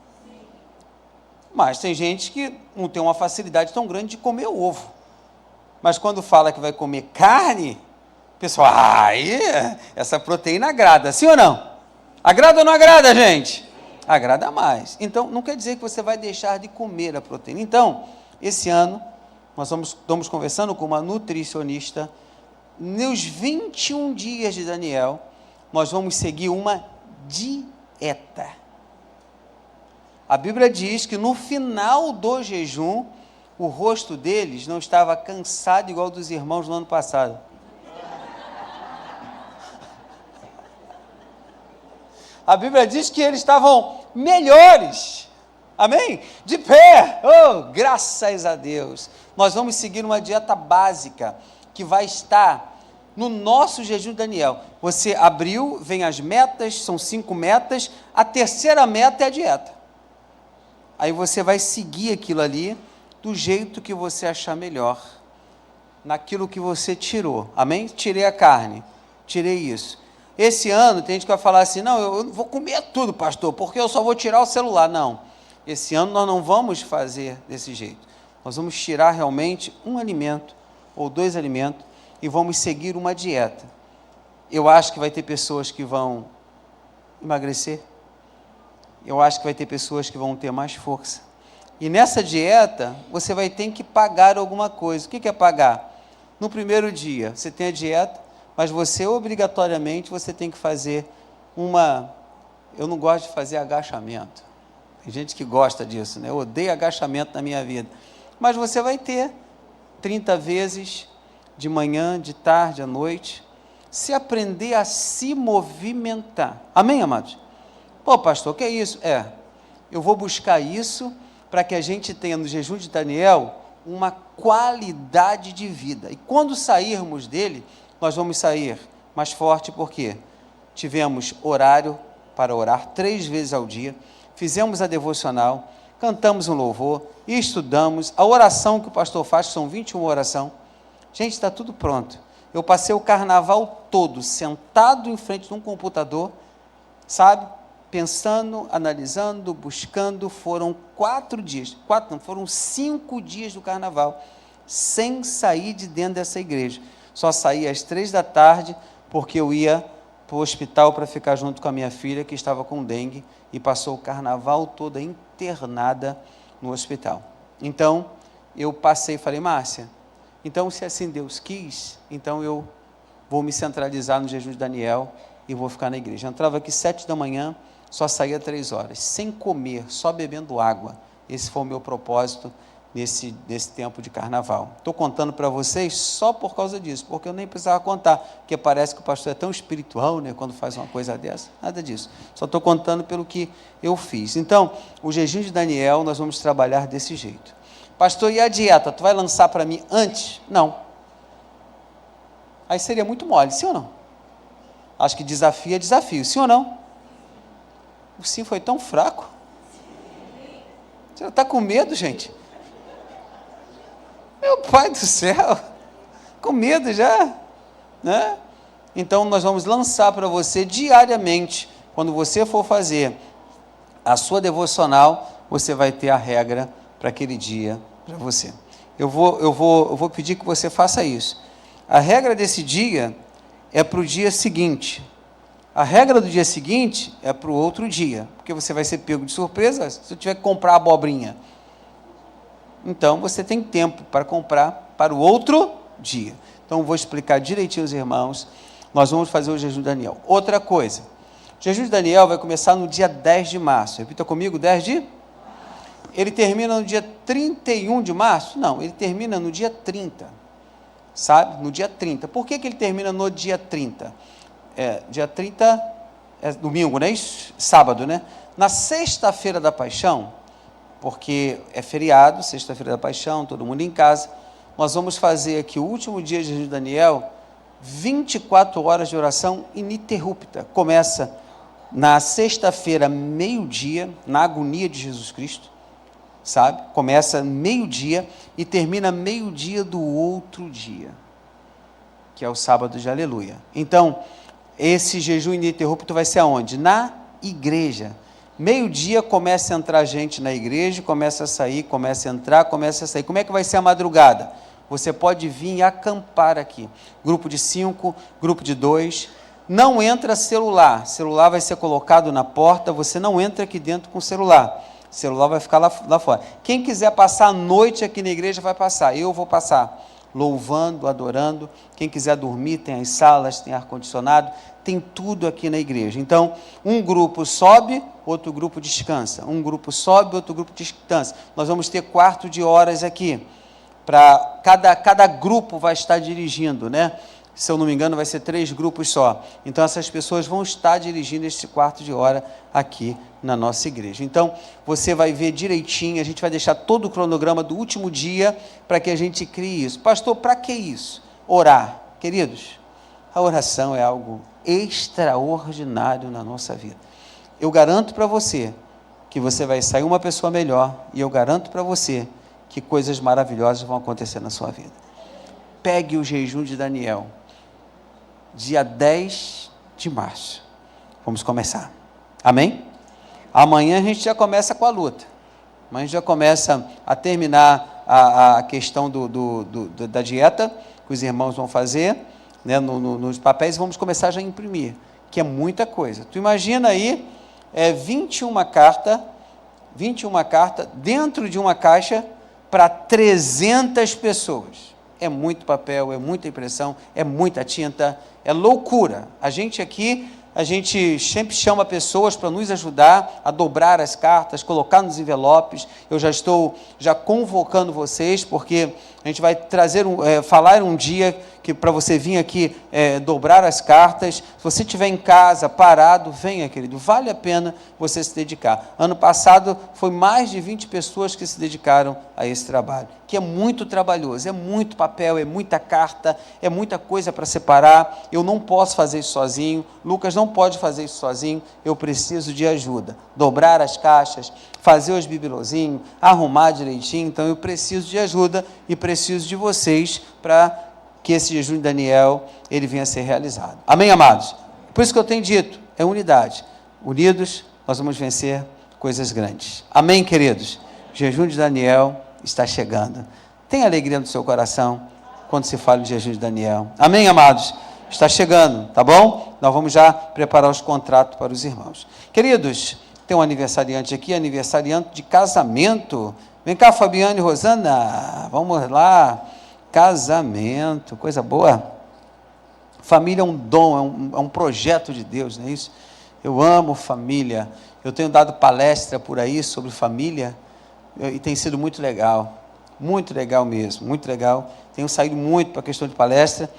Mas tem gente que não tem uma facilidade tão grande de comer ovo. Mas quando fala que vai comer carne, o pessoal, essa proteína agrada, sim ou não? Agrada ou não agrada, gente? Agrada mais. Então, não quer dizer que você vai deixar de comer a proteína. Então, esse ano, nós estamos conversando com uma nutricionista. Nos 21 dias de Daniel, nós vamos seguir uma dieta. A Bíblia diz que no final do jejum, o rosto deles não estava cansado igual dos irmãos no ano passado. A Bíblia diz que eles estavam melhores. Amém? De pé. Oh, graças a Deus. Nós vamos seguir uma dieta básica que vai estar no nosso jejum de Daniel. Você abriu, vem as metas, são 5 metas. A terceira meta é a dieta. Aí você vai seguir aquilo ali do jeito que você achar melhor, naquilo que você tirou. Amém? Tirei a carne, tirei isso. Esse ano tem gente que vai falar assim, não, eu vou comer tudo, pastor, porque eu só vou tirar o celular. Não, esse ano nós não vamos fazer desse jeito. Nós vamos tirar realmente um alimento ou 2 alimentos e vamos seguir uma dieta. Eu acho que vai ter pessoas que vão emagrecer. Eu acho que vai ter pessoas que vão ter mais força. E nessa dieta, você vai ter que pagar alguma coisa. O que é pagar? No primeiro dia, você tem a dieta, mas você, obrigatoriamente, você tem que fazer Eu não gosto de fazer agachamento. Tem gente que gosta disso, né? Eu odeio agachamento na minha vida. Mas você vai ter 30 vezes, de manhã, de tarde, à noite, se aprender a se movimentar. Amém, amados? Pô, pastor, o que é isso? Eu vou buscar isso para que a gente tenha no jejum de Daniel uma qualidade de vida. E quando sairmos dele, nós vamos sair mais forte, porque tivemos horário para orar 3 vezes ao dia, fizemos a devocional, cantamos um louvor, estudamos, a oração que o pastor faz, são 21 orações. Gente, está tudo pronto. Eu passei o carnaval todo sentado em frente de um computador, sabe? Pensando, analisando, buscando. Foram 4 dias, foram 5 dias do carnaval, sem sair de dentro dessa igreja. Só saí às 3 da tarde, porque eu ia para o hospital para ficar junto com a minha filha, que estava com dengue, e passou o carnaval toda internada no hospital. Então, eu passei e falei, Márcia, então se assim Deus quis, então eu vou me centralizar no jejum de Daniel e vou ficar na igreja. Eu entrava aqui 7 da manhã, só saía 3 horas, sem comer, só bebendo água. Esse foi o meu propósito nesse tempo de carnaval. Estou contando para vocês só por causa disso, porque eu nem precisava contar, porque parece que o pastor é tão espiritual, né, quando faz uma coisa dessa. Nada disso. Só estou contando pelo que eu fiz. Então, o jejum de Daniel, nós vamos trabalhar desse jeito. Pastor, e a dieta? Tu vai lançar para mim antes? Não. Aí seria muito mole, sim ou não? Acho que desafio é desafio, sim ou não? O sim foi tão fraco. Você está com medo, gente? Meu pai do céu, com medo já, né? Então, nós vamos lançar para você diariamente, quando você for fazer a sua devocional, você vai ter a regra para aquele dia para você. Eu vou pedir que você faça isso. A regra desse dia é para o dia seguinte. A regra do dia seguinte é para o outro dia, porque você vai ser pego de surpresa se você tiver que comprar abobrinha. Então, você tem tempo para comprar para o outro dia. Então, eu vou explicar direitinho aos irmãos. Nós vamos fazer o jejum de Daniel. Outra coisa, o jejum de Daniel vai começar no dia 10 de março. Repita comigo, 10 de? Ele termina no dia 31 de março? Não, ele termina no dia 30. Sabe? No dia 30. Por que ele termina no dia 30? Dia 30 é domingo, não é isso? Sábado, né? Na sexta-feira da Paixão, porque é feriado, sexta-feira da Paixão, todo mundo em casa, nós vamos fazer aqui o último dia de jejum de Daniel, 24 horas de oração ininterrupta. Começa na sexta-feira, meio-dia, na agonia de Jesus Cristo, sabe? Começa meio-dia e termina meio-dia do outro dia, que é o sábado de Aleluia. Então, esse jejum ininterrupto vai ser aonde? Na igreja. Meio-dia começa a entrar gente na igreja, começa a sair, começa a entrar, começa a sair. Como é que vai ser a madrugada? Você pode vir acampar aqui. Grupo de 5, grupo de 2. Não entra celular. Celular vai ser colocado na porta, você não entra aqui dentro com celular. Celular vai ficar lá fora. Quem quiser passar a noite aqui na igreja vai passar. Eu vou passar. Louvando, adorando. Quem quiser dormir, tem as salas, tem ar-condicionado, tem tudo aqui na igreja. Então, um grupo sobe, outro grupo descansa. Um grupo sobe, outro grupo descansa. Nós vamos ter quarto de horas aqui. Para cada grupo vai estar dirigindo, né? Se eu não me engano, vai ser 3 grupos só. Então, essas pessoas vão estar dirigindo esse quarto de hora aqui na nossa igreja. Então, você vai ver direitinho, a gente vai deixar todo o cronograma do último dia para que a gente crie isso. Pastor, para que isso? Orar. Queridos, a oração é algo extraordinário na nossa vida. Eu garanto para você que você vai sair uma pessoa melhor e eu garanto para você que coisas maravilhosas vão acontecer na sua vida. Pegue o jejum de Daniel, dia 10 de março. Vamos começar. Amém? Amanhã a gente já começa com a luta. Amanhã a gente já começa a terminar a questão da dieta que os irmãos vão fazer. né, nos papéis, e vamos começar já a imprimir, que é muita coisa. Tu imagina aí, 21 cartas dentro de uma caixa para 300 pessoas. É muito papel, é muita impressão, é muita tinta, é loucura. A gente sempre chama pessoas para nos ajudar a dobrar as cartas, colocar nos envelopes. Eu já estou convocando vocês, porque a gente vai falar um dia que para você vir aqui dobrar as cartas. Se você estiver em casa, parado, venha, querido. Vale a pena você se dedicar. Ano passado, foi mais de 20 pessoas que se dedicaram a esse trabalho, que é muito trabalhoso, é muito papel, é muita carta, é muita coisa para separar. Eu não posso fazer isso sozinho, Lucas não pode fazer isso sozinho, eu preciso de ajuda. Dobrar as caixas, fazer os bibelozinhos, arrumar direitinho, então eu preciso de ajuda e preciso de vocês para que esse jejum de Daniel, ele venha a ser realizado. Amém, amados? Por isso que eu tenho dito, é unidade. Unidos, nós vamos vencer coisas grandes. Amém, queridos? O jejum de Daniel está chegando. Tem alegria no seu coração quando se fala de jejum de Daniel. Amém, amados? Está chegando, tá bom? Nós vamos já preparar os contratos para os irmãos. Queridos, tem um aniversariante aqui, aniversariante de casamento. Vem cá, Fabiane e Rosana, vamos lá. Casamento, coisa boa. Família é um dom, é um projeto de Deus, não é isso? Eu amo família. Eu tenho dado palestra por aí sobre família e tem sido muito legal mesmo, muito legal. Tenho saído muito para a questão de palestra,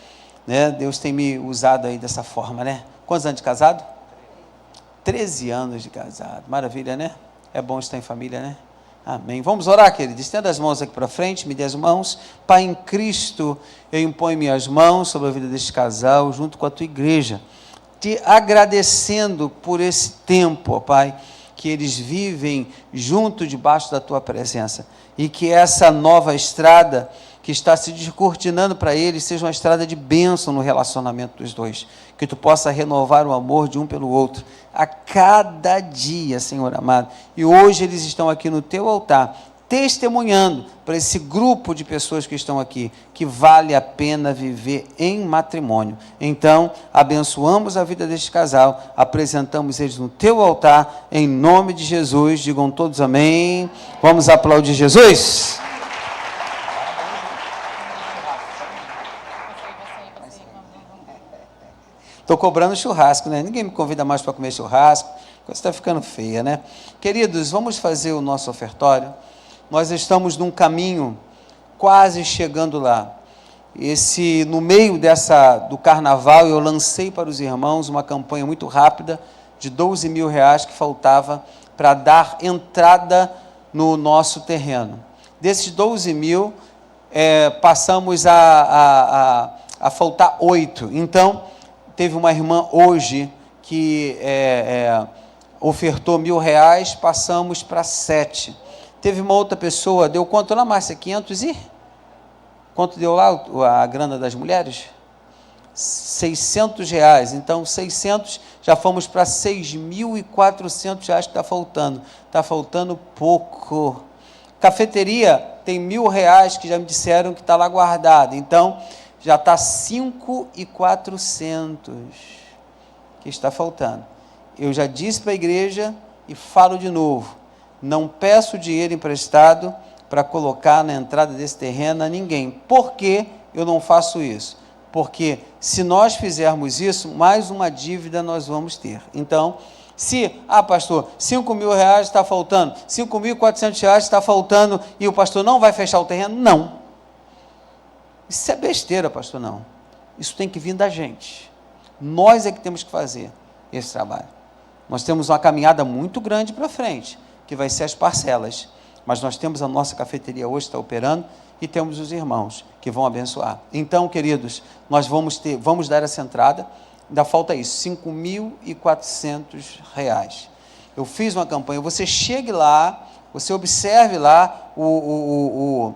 né? Deus tem me usado aí dessa forma, né? Quantos anos de casado? 13 anos de casado, maravilha, né? É bom estar em família, né? Amém. Vamos orar, querido. Estenda as mãos aqui para frente, me dê as mãos. Pai, em Cristo, eu imponho minhas mãos sobre a vida deste casal, junto com a tua igreja, te agradecendo por esse tempo, ó Pai, que eles vivem junto debaixo da tua presença, e que essa nova estrada que está se descortinando para eles seja uma estrada de bênção no relacionamento dos dois, que tu possa renovar o amor de um pelo outro a cada dia, Senhor amado. E hoje eles estão aqui no teu altar, testemunhando para esse grupo de pessoas que estão aqui, que vale a pena viver em matrimônio. Então, abençoamos a vida deste casal, apresentamos eles no teu altar, em nome de Jesus. Digam todos amém. Vamos aplaudir Jesus. Estou cobrando churrasco, né? Ninguém me convida mais para comer churrasco, a coisa está ficando feia, né? Queridos, vamos fazer o nosso ofertório. Nós estamos num caminho quase chegando lá. No meio do carnaval, eu lancei para os irmãos uma campanha muito rápida de R$12 mil que faltava para dar entrada no nosso terreno. Desses 12 mil, passamos a faltar 8. Então, teve uma irmã hoje que ofertou R$1.000, passamos para 7. Teve uma outra pessoa, deu quanto lá, Márcia? 500 e? Quanto deu lá a grana das mulheres? R$600. Então, 600, já fomos para R$6.400 que está faltando. Está faltando pouco. Cafeteria tem R$1.000 que já me disseram que está lá guardado. Então, já está 5.400 que está faltando. Eu já disse para a igreja e falo de novo, não peço dinheiro emprestado para colocar na entrada desse terreno a ninguém. Por que eu não faço isso? Porque se nós fizermos isso, mais uma dívida nós vamos ter. Então, pastor, R$5.000 está faltando, R$5.400 está faltando e o pastor não vai fechar o terreno? Não. Isso é besteira, pastor, não. Isso tem que vir da gente. Nós é que temos que fazer esse trabalho. Nós temos uma caminhada muito grande para frente, que vai ser as parcelas. Mas nós temos a nossa cafeteria hoje, está operando, e temos os irmãos que vão abençoar. Então, queridos, nós vamos dar essa entrada, ainda falta isso, R$5.400. Eu fiz uma campanha, você chegue lá, você observe lá o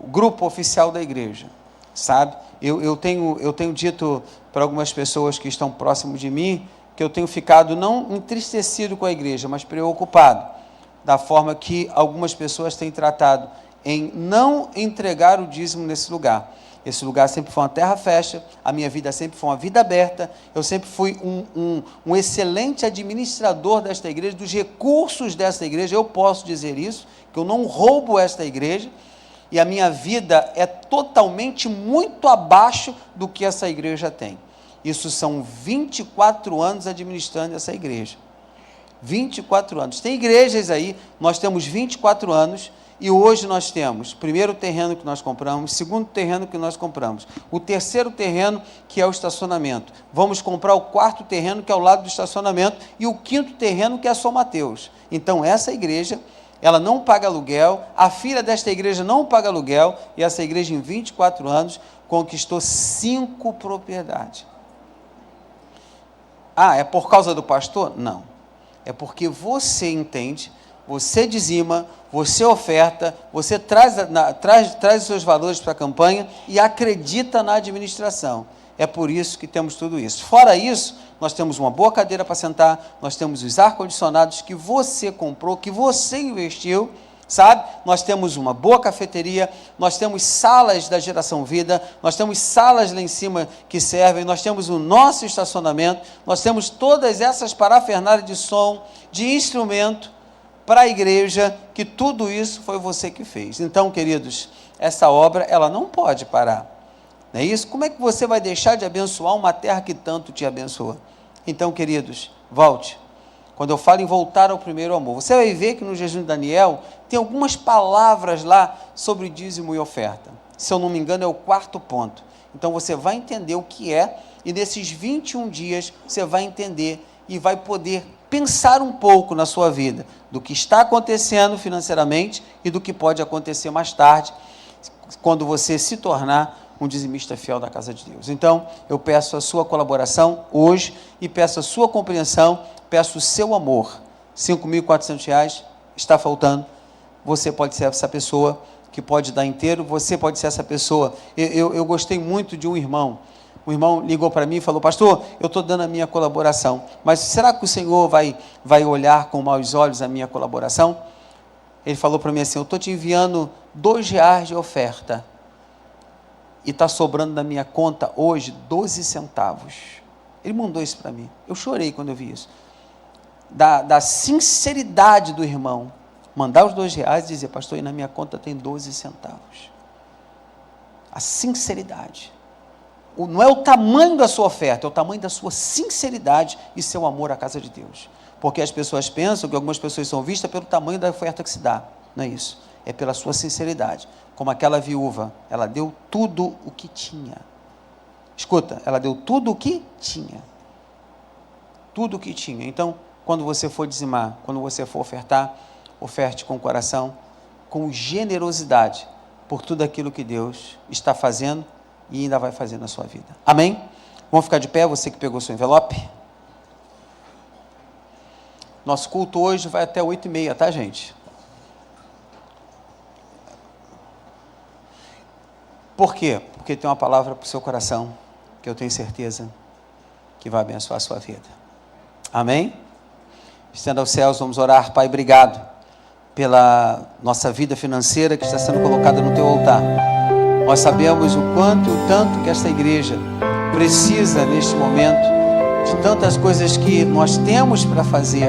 grupo oficial da igreja, sabe? Eu tenho dito para algumas pessoas que estão próximo de mim, que eu tenho ficado não entristecido com a igreja, mas preocupado, da forma que algumas pessoas têm tratado em não entregar o dízimo nesse lugar. Esse lugar sempre foi uma terra fecha, a minha vida sempre foi uma vida aberta, eu sempre fui um excelente administrador desta igreja, dos recursos desta igreja, eu posso dizer isso, que eu não roubo esta igreja, e a minha vida é totalmente muito abaixo do que essa igreja tem. Isso são 24 anos administrando essa igreja. 24 anos. Tem igrejas aí, nós temos 24 anos, e hoje nós temos o primeiro terreno que nós compramos, o segundo terreno que nós compramos, o terceiro terreno que é o estacionamento. Vamos comprar o quarto terreno que é ao lado do estacionamento e o quinto terreno que é São Mateus. Então essa igreja, ela não paga aluguel, a filha desta igreja não paga aluguel, e essa igreja em 24 anos conquistou 5 propriedades. Ah, é por causa do pastor? Não. É porque você entende, você dizima, você oferta, você traz os seus valores para a campanha e acredita na administração. É por isso que temos tudo isso. Fora isso, nós temos uma boa cadeira para sentar, nós temos os ar-condicionados que você comprou, que você investiu, sabe? Nós temos uma boa cafeteria, nós temos salas da Geração Vida, nós temos salas lá em cima que servem, nós temos o nosso estacionamento, nós temos todas essas parafernálias de som, de instrumento, para a igreja, que tudo isso foi você que fez. Então, queridos, essa obra, ela não pode parar. Não é isso? Como é que você vai deixar de abençoar uma terra que tanto te abençoa? Então, queridos, volte. Quando eu falo em voltar ao primeiro amor, você vai ver que no jejum de Daniel, tem algumas palavras lá sobre dízimo e oferta. Se eu não me engano, é o 4º ponto. Então, você vai entender o que é, e nesses 21 dias, você vai entender e vai poder pensar um pouco na sua vida, do que está acontecendo financeiramente e do que pode acontecer mais tarde, quando você se tornar um dizimista fiel da casa de Deus. Então, eu peço a sua colaboração hoje e peço a sua compreensão, peço o seu amor. R$ 5.400 está faltando, você pode ser essa pessoa que pode dar inteiro, você pode ser essa pessoa. Eu gostei muito de um irmão ligou para mim e falou: pastor, eu estou dando a minha colaboração, mas será que o Senhor vai olhar com maus olhos a minha colaboração? Ele falou para mim assim: eu estou te enviando R$2 de oferta, e está sobrando na minha conta hoje 12 centavos. Ele mandou isso para mim, eu chorei quando eu vi isso, da sinceridade do irmão, mandar os R$2 e dizer: pastor, e na minha conta tem 12 centavos. A sinceridade. Não é o tamanho da sua oferta, é o tamanho da sua sinceridade e seu amor à casa de Deus. Porque as pessoas pensam que algumas pessoas são vistas pelo tamanho da oferta que se dá. Não é isso. É pela sua sinceridade. Como aquela viúva, ela deu tudo o que tinha. Escuta, ela deu tudo o que tinha. Tudo o que tinha. Então, quando você for dizimar, quando você for ofertar, oferte com coração, com generosidade, por tudo aquilo que Deus está fazendo e ainda vai fazer na sua vida. Amém? Vamos ficar de pé, você que pegou seu envelope. Nosso culto hoje vai até 8h30, tá, gente? Por quê? Porque tem uma palavra para o seu coração, que eu tenho certeza que vai abençoar a sua vida. Amém? Estenda aos céus, vamos orar. Pai, obrigado pela nossa vida financeira que está sendo colocada no teu altar. Nós sabemos o quanto, o tanto que esta igreja precisa neste momento de tantas coisas que nós temos para fazer.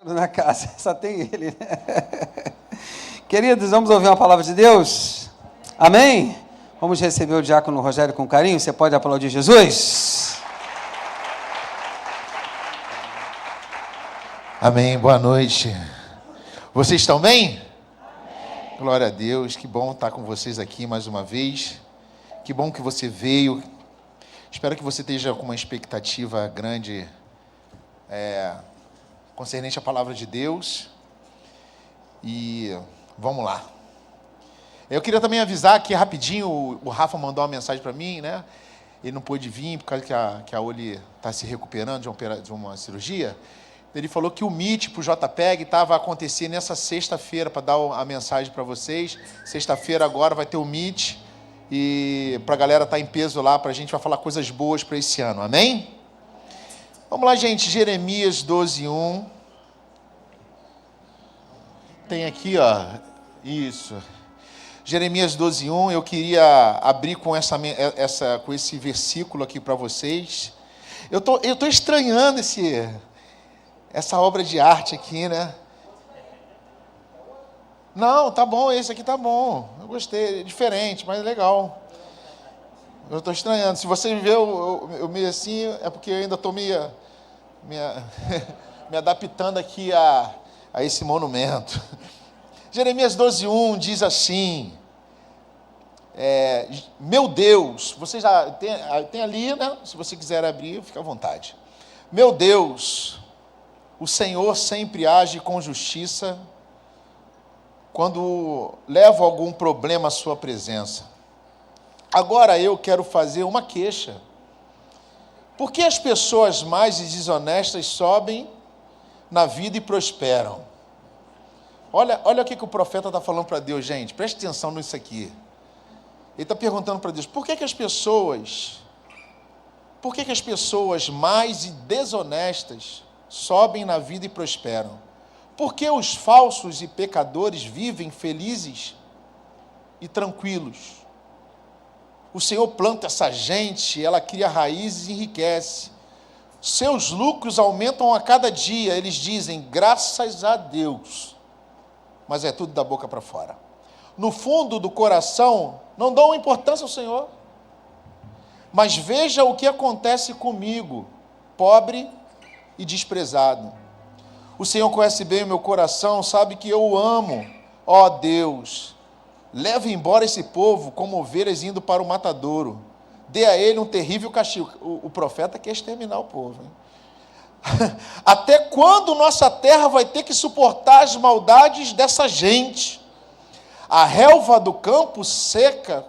Na casa, só tem ele, né? Queridos, vamos ouvir uma palavra de Deus? Amém? Vamos receber o diácono Rogério com carinho. Você pode aplaudir Jesus? Amém, boa noite. Vocês estão bem? Amém. Glória a Deus, que bom estar com vocês aqui mais uma vez. Que bom que você veio. Espero que você esteja com uma expectativa grande concernente à palavra de Deus. E vamos lá. Eu queria também avisar que rapidinho, o Rafa mandou uma mensagem para mim, né? Ele não pôde vir por causa que a Oli está se recuperando de uma cirurgia. Ele falou que o Meet para o JPEG estava acontecendo nessa sexta-feira, para dar a mensagem para vocês. Sexta-feira agora vai ter o Meet, e para a galera estar em peso lá, para a gente vai falar coisas boas para esse ano, amém? Vamos lá, gente, Jeremias 12:1. Tem aqui, ó, isso. Jeremias 12:1, eu queria abrir com com esse versículo aqui para vocês. Eu tô estranhando essa obra de arte aqui, né? Não, tá bom, esse aqui tá bom. Eu gostei, é diferente, mas é legal. Eu estou estranhando. Se você vê eu meio assim, é porque eu ainda estou me adaptando aqui a esse monumento. Jeremias 12:1 diz assim: meu Deus, você já tem ali, né? Se você quiser abrir, fica à vontade. Meu Deus, o Senhor sempre age com justiça quando leva algum problema à sua presença. Agora eu quero fazer uma queixa. Por que as pessoas más e desonestas sobem na vida e prosperam? Olha o que o profeta está falando para Deus, gente. Preste atenção nisso aqui. Ele está perguntando para Deus, por que as pessoas más e desonestas sobem na vida e prosperam? Por que os falsos e pecadores vivem felizes e tranquilos? O Senhor planta essa gente, ela cria raízes e enriquece. Seus lucros aumentam a cada dia. Eles dizem, graças a Deus. Mas é tudo da boca para fora. No fundo do coração, não dão importância ao Senhor. Mas veja o que acontece comigo, pobre e desprezado. O Senhor conhece bem o meu coração, sabe que eu o amo. Ó Deus, leve embora esse povo como ovelhas indo para o matadouro. Dê a ele um terrível castigo. O profeta quer exterminar o povo, hein? Até quando nossa terra vai ter que suportar as maldades dessa gente? A relva do campo seca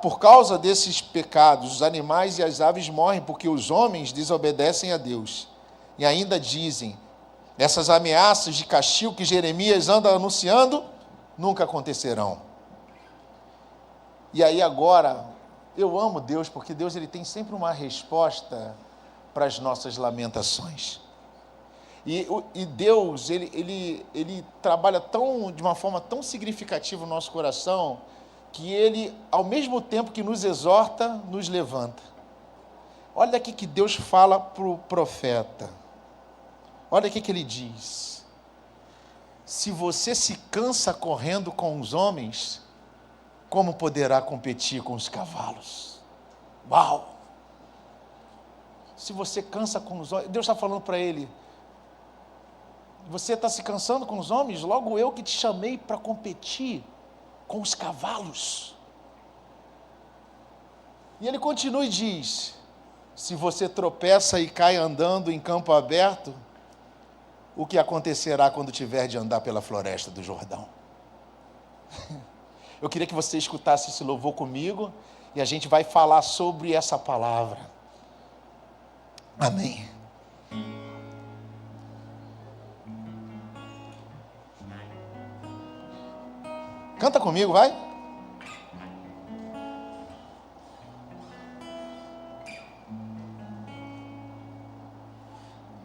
por causa desses pecados. Os animais e as aves morrem porque os homens desobedecem a Deus. E ainda dizem, essas ameaças de castigo que Jeremias anda anunciando, nunca acontecerão. E aí agora, eu amo Deus, porque Deus ele tem sempre uma resposta para as nossas lamentações. E Deus, ele trabalha de uma forma tão significativa no nosso coração, que ele, ao mesmo tempo que nos exorta, nos levanta. Olha aqui que Deus fala para o profeta. Olha aqui que ele diz. Se você se cansa correndo com os homens, como poderá competir com os cavalos? Uau! Se você cansa com os homens, Deus está falando para ele, você está se cansando com os homens? Logo eu que te chamei para competir com os cavalos. E ele continua e diz, se você tropeça e cai andando em campo aberto, o que acontecerá quando tiver de andar pela floresta do Jordão? Eu queria que você escutasse esse louvor comigo, e a gente vai falar sobre essa palavra. Amém. Canta comigo, vai.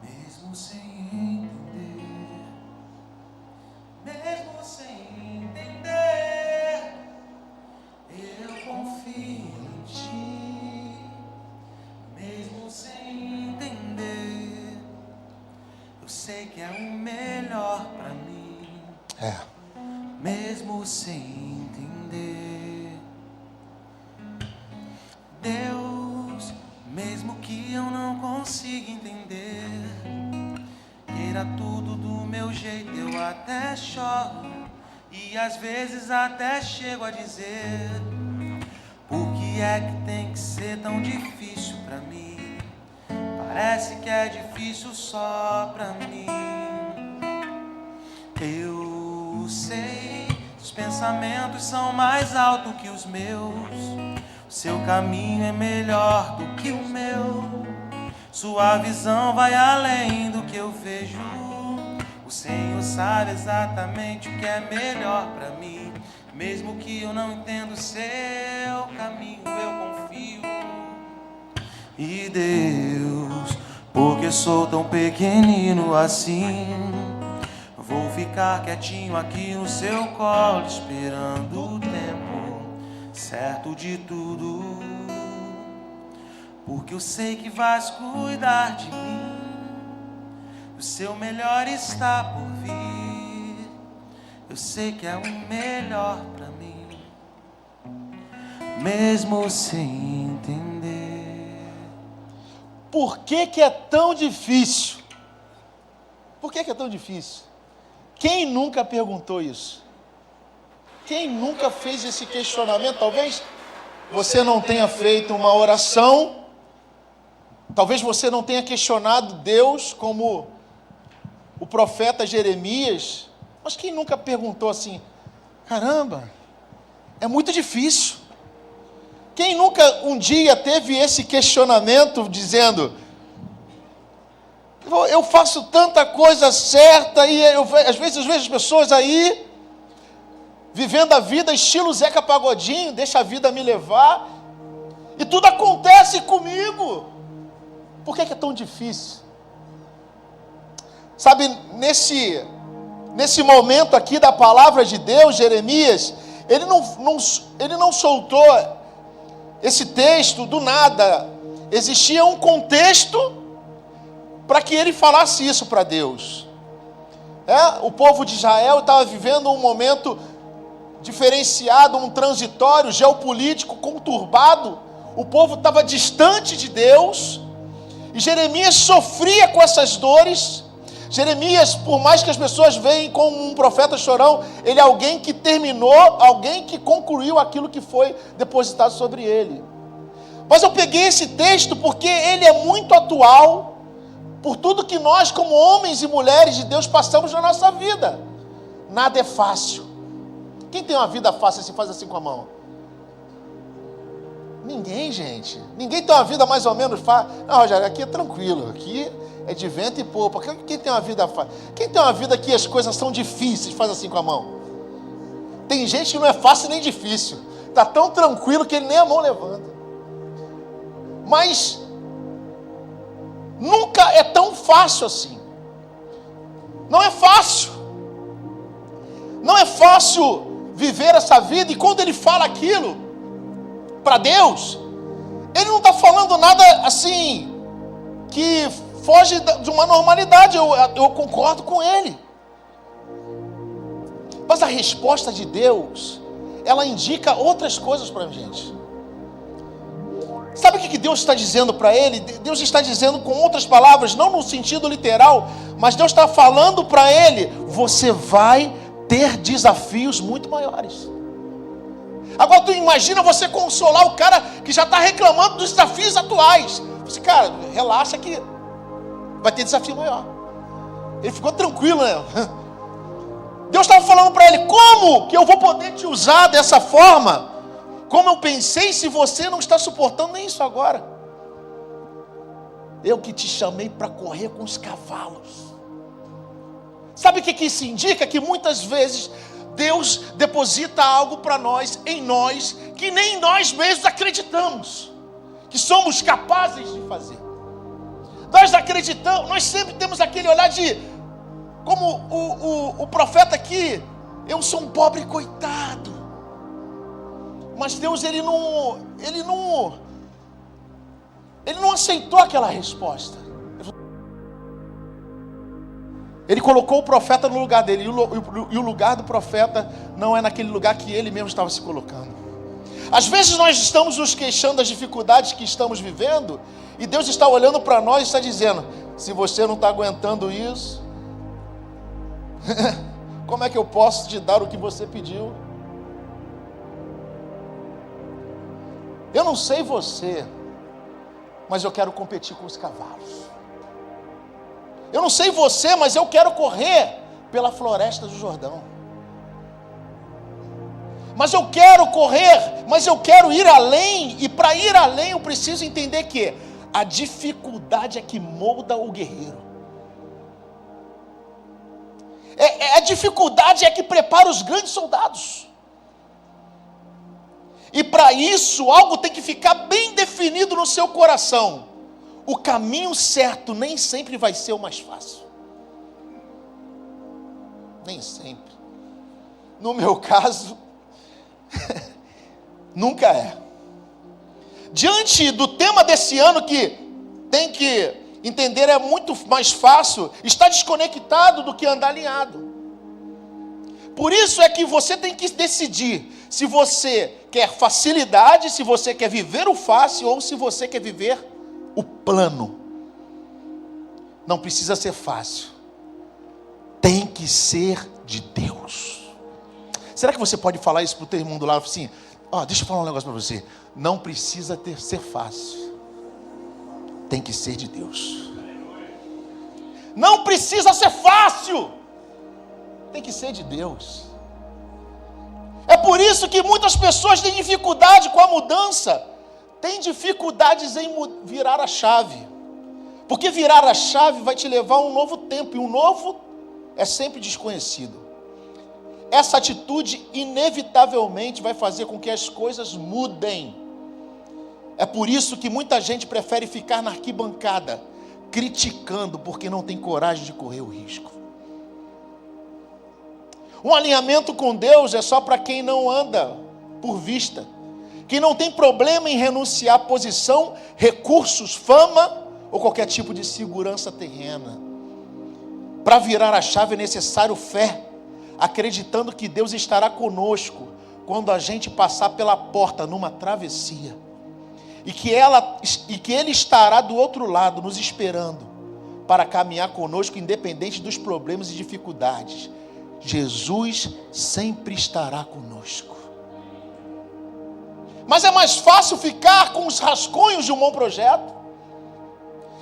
Mesmo sem entender, mesmo sem entender, eu confio em ti. Mesmo sem entender, eu sei que é o melhor pra mim, mesmo sem entender. Deus, mesmo que eu não consiga entender, queira tudo do meu jeito, eu até choro e às vezes até chego a dizer: por que é que tem que ser tão difícil pra mim? Parece que é difícil só pra mim. Eu sei, os pensamentos são mais altos que os meus. O seu caminho é melhor do que o meu. Sua visão vai além do que eu vejo. O Senhor sabe exatamente o que é melhor pra mim. Mesmo que eu não entenda o seu caminho, eu confio. E Deus, porque sou tão pequenino assim, vou ficar quietinho aqui no seu colo, esperando o tempo certo de tudo. Porque eu sei que vais cuidar de mim, o seu melhor está por vir. Eu sei que é o melhor pra mim, mesmo sem entender. Por que que é tão difícil? Por que que é tão difícil? Quem nunca perguntou isso? Quem nunca fez esse questionamento? Talvez você não tenha feito uma oração, talvez você não tenha questionado Deus como o profeta Jeremias, mas quem nunca perguntou assim: caramba, é muito difícil. Quem nunca um dia teve esse questionamento dizendo: eu faço tanta coisa certa e às vezes eu vejo as pessoas aí vivendo a vida estilo Zeca Pagodinho, deixa a vida me levar, e tudo acontece comigo. Por que é tão difícil? Sabe, nesse momento aqui da palavra de Deus, Jeremias, ele não soltou esse texto do nada. Existia um contexto para que ele falasse isso para Deus. O povo de Israel estava vivendo um momento diferenciado, um transitório, geopolítico, conturbado. O povo estava distante de Deus, e Jeremias sofria com essas dores. Jeremias, por mais que as pessoas veem como um profeta chorão, ele é alguém que terminou, alguém que concluiu aquilo que foi depositado sobre ele. Mas eu peguei esse texto porque ele é muito atual por tudo que nós, como homens e mulheres de Deus, passamos na nossa vida. Nada é fácil. Quem tem uma vida fácil se faz assim com a mão? Ninguém, gente. Ninguém tem uma vida mais ou menos fácil. Não, Rogério, aqui é tranquilo. Aqui é de vento e popa. Quem tem uma vida fácil? Quem tem uma vida que as coisas são difíceis, faz assim com a mão? Tem gente que não é fácil nem difícil. Está tão tranquilo que ele nem a mão levanta. Mas nunca é tão fácil assim. Não é fácil. Não é fácil viver essa vida. E quando ele fala aquilo para Deus, ele não está falando nada assim que foge de uma normalidade. Eu concordo com ele. Mas a resposta de Deus, ela indica outras coisas para a gente. Sabe o que Deus está dizendo para ele? Deus está dizendo com outras palavras, não no sentido literal, mas Deus está falando para ele: você vai ter desafios muito maiores. Agora tu imagina você consolar o cara que já está reclamando dos desafios atuais. Você, cara, relaxa que vai ter desafio maior. Ele ficou tranquilo, né? Deus estava falando para ele: como que eu vou poder te usar dessa forma? Como eu pensei, se você não está suportando nem isso agora? Eu que te chamei para correr com os cavalos. Sabe o que isso indica? Que muitas vezes Deus deposita algo para nós, em nós, que nem nós mesmos acreditamos que somos capazes de fazer. Nós acreditamos, nós sempre temos aquele olhar de, como o profeta aqui: eu sou um pobre coitado. Mas Deus, ele não aceitou aquela resposta. Ele colocou o profeta no lugar dele, e o lugar do profeta não é naquele lugar que ele mesmo estava se colocando. Às vezes nós estamos nos queixando das dificuldades que estamos vivendo, e Deus está olhando para nós e está dizendo: se você não está aguentando isso, como é que eu posso te dar o que você pediu? Eu não sei você, mas eu quero competir com os cavalos. Eu não sei você, mas eu quero correr pela floresta do Jordão. Mas eu quero correr, mas eu quero ir além. E para ir além eu preciso entender que a dificuldade é que molda o guerreiro. A dificuldade é que prepara os grandes soldados. E para isso algo tem que ficar bem definido no seu coração. O caminho certo nem sempre vai ser o mais fácil. Nem sempre. No meu caso, nunca é. Diante do tema desse ano, que tem que entender é muito mais fácil, está desconectado do que andar alinhado. Por isso é que você tem que decidir se você quer facilidade, se você quer viver o fácil ou se você quer viver o plano. Não precisa ser fácil, tem que ser de Deus. Será que você pode falar isso para o teu mundo lá assim? Deixa eu falar um negócio para você. Não precisa ser fácil, tem que ser de Deus. Não precisa ser fácil, tem que ser de Deus. É por isso que muitas pessoas têm dificuldade com a mudança, têm dificuldades em virar a chave. Porque virar a chave vai te levar a um novo tempo, e o novo é sempre desconhecido. Essa atitude inevitavelmente vai fazer com que as coisas mudem. É por isso que muita gente prefere ficar na arquibancada, criticando, porque não tem coragem de correr o risco. Um alinhamento com Deus é só para quem não anda por vista, quem não tem problema em renunciar a posição, recursos, fama ou qualquer tipo de segurança terrena. Para virar a chave é necessário fé, acreditando que Deus estará conosco quando a gente passar pela porta numa travessia, e que Ele estará do outro lado nos esperando para caminhar conosco independente dos problemas e dificuldades. Jesus sempre estará conosco. Mas é mais fácil ficar com os rascunhos de um bom projeto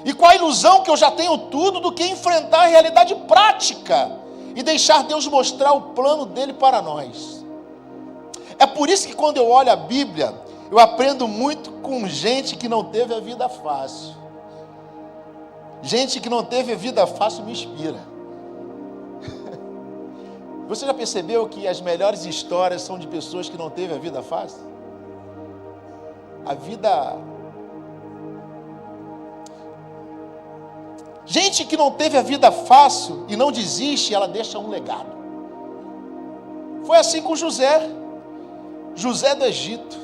e com a ilusão que eu já tenho tudo, do que enfrentar a realidade prática e deixar Deus mostrar o plano dele para nós. É por isso que quando eu olho a Bíblia, eu aprendo muito com gente que não teve a vida fácil. Gente que não teve a vida fácil me inspira. Você já percebeu que as melhores histórias são de pessoas que não teve a vida fácil? Gente que não teve a vida fácil e não desiste, ela deixa um legado. Foi assim com José. José do Egito.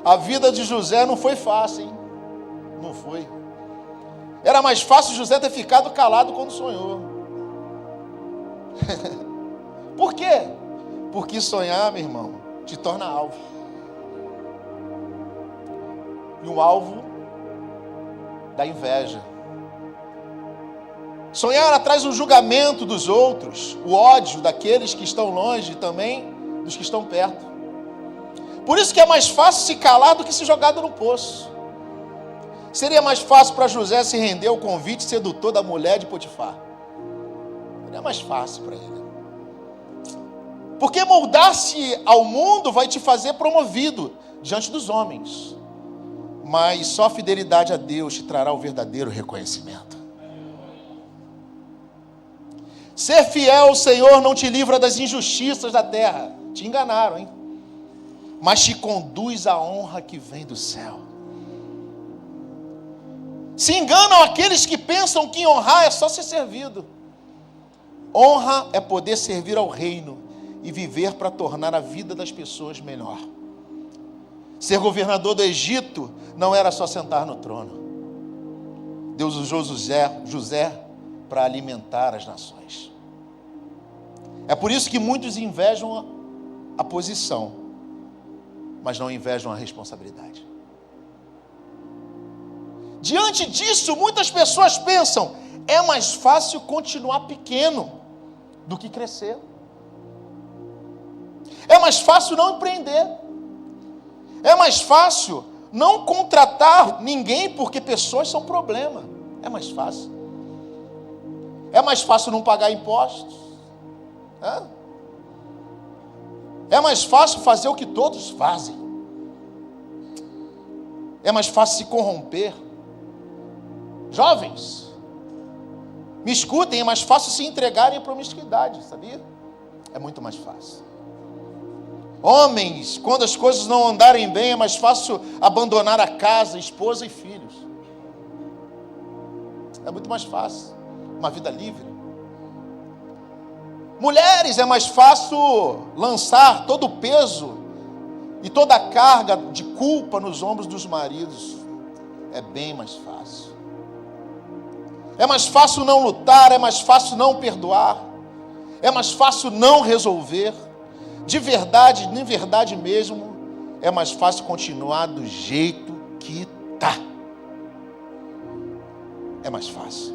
A vida de José não foi fácil, hein? Não foi. Era mais fácil José ter ficado calado quando sonhou. Por quê? Porque sonhar, meu irmão, te torna alvo. E o alvo da inveja. Sonhar traz o julgamento dos outros, o ódio daqueles que estão longe e também dos que estão perto. Por isso que é mais fácil se calar do que se jogado no poço. Seria mais fácil para José se render ao convite sedutor da mulher de Potifar. Seria mais fácil para ele. Porque moldar-se ao mundo vai te fazer promovido diante dos homens. Mas só a fidelidade a Deus te trará o verdadeiro reconhecimento. Ser fiel ao Senhor não te livra das injustiças da terra. Te enganaram, hein? Mas te conduz à honra que vem do céu. Se enganam aqueles que pensam que honrar é só ser servido. Honra é poder servir ao reino e viver para tornar a vida das pessoas melhor. Ser governador do Egito não era só sentar no trono. Deus usou José para alimentar as nações. É por isso que muitos invejam a posição, mas não invejam a responsabilidade. Diante disso, muitas pessoas pensam: é mais fácil continuar pequeno do que crescer. É mais fácil não empreender. É mais fácil não contratar ninguém porque pessoas são problema. É mais fácil. É mais fácil não pagar impostos. É mais fácil fazer o que todos fazem. É mais fácil se corromper. Jovens, me escutem, é mais fácil se entregarem à promiscuidade, sabia? É muito mais fácil. Homens, quando as coisas não andarem bem, é mais fácil abandonar a casa, esposa e filhos. É muito mais fácil. Uma vida livre. Mulheres, é mais fácil lançar todo o peso e toda a carga de culpa nos ombros dos maridos. É bem mais fácil. É mais fácil não lutar, é mais fácil não perdoar, é mais fácil não resolver. De verdade mesmo, é mais fácil continuar do jeito que está. É mais fácil.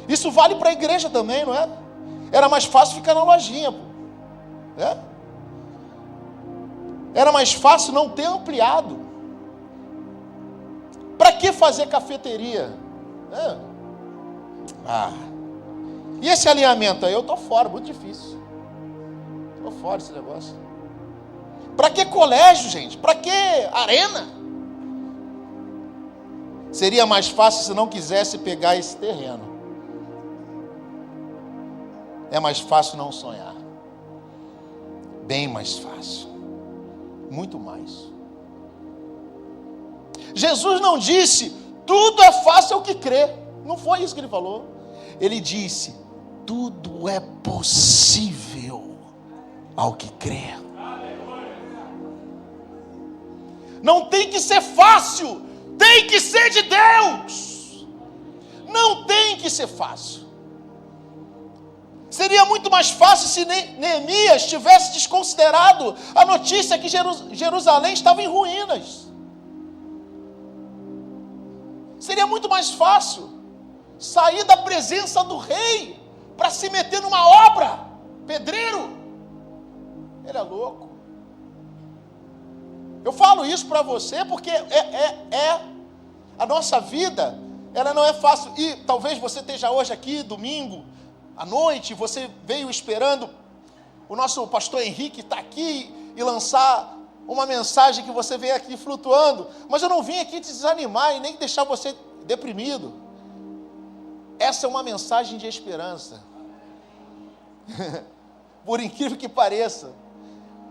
Isso vale para a igreja também, não é? Era mais fácil ficar na lojinha, pô. Era mais fácil não ter ampliado. Para que fazer cafeteria? E esse alinhamento aí? Eu estou fora, muito difícil. Estou fora desse negócio. Para que colégio, gente? Para que arena? Seria mais fácil se não quisesse pegar esse terreno. É mais fácil não sonhar. Bem mais fácil. Muito mais. Jesus não disse: tudo é fácil ao que crê. Não foi isso que ele falou. Ele disse: tudo é possível ao que crê. Não tem que ser fácil, tem que ser de Deus. Não tem que ser fácil. Seria muito mais fácil se Neemias tivesse desconsiderado a notícia que Jerusalém estava em ruínas. Seria muito mais fácil sair da presença do rei para se meter numa obra. Pedreiro, ele é louco. Eu falo isso para você porque a nossa vida, ela não é fácil. E talvez você esteja hoje aqui, domingo, à noite, você veio esperando o nosso pastor Henrique estar aqui e lançar uma mensagem que você veio aqui flutuando. Mas eu não vim aqui te desanimar e nem deixar você deprimido. Essa é uma mensagem de esperança. Por incrível que pareça,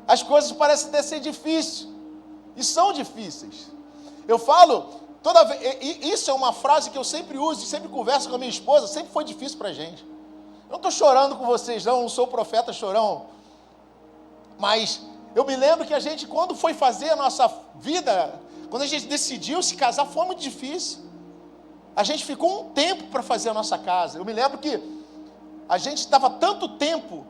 as coisas parecem até ser difíceis. E são difíceis. Eu falo, toda vez, isso é uma frase que eu sempre uso e sempre converso com a minha esposa, sempre foi difícil para a gente. Eu não estou chorando com vocês, não sou profeta chorão. Mas eu me lembro que a gente, quando foi fazer a nossa vida, quando a gente decidiu se casar, foi muito difícil. A gente ficou um tempo para fazer a nossa casa. Eu me lembro que a gente estava tanto tempo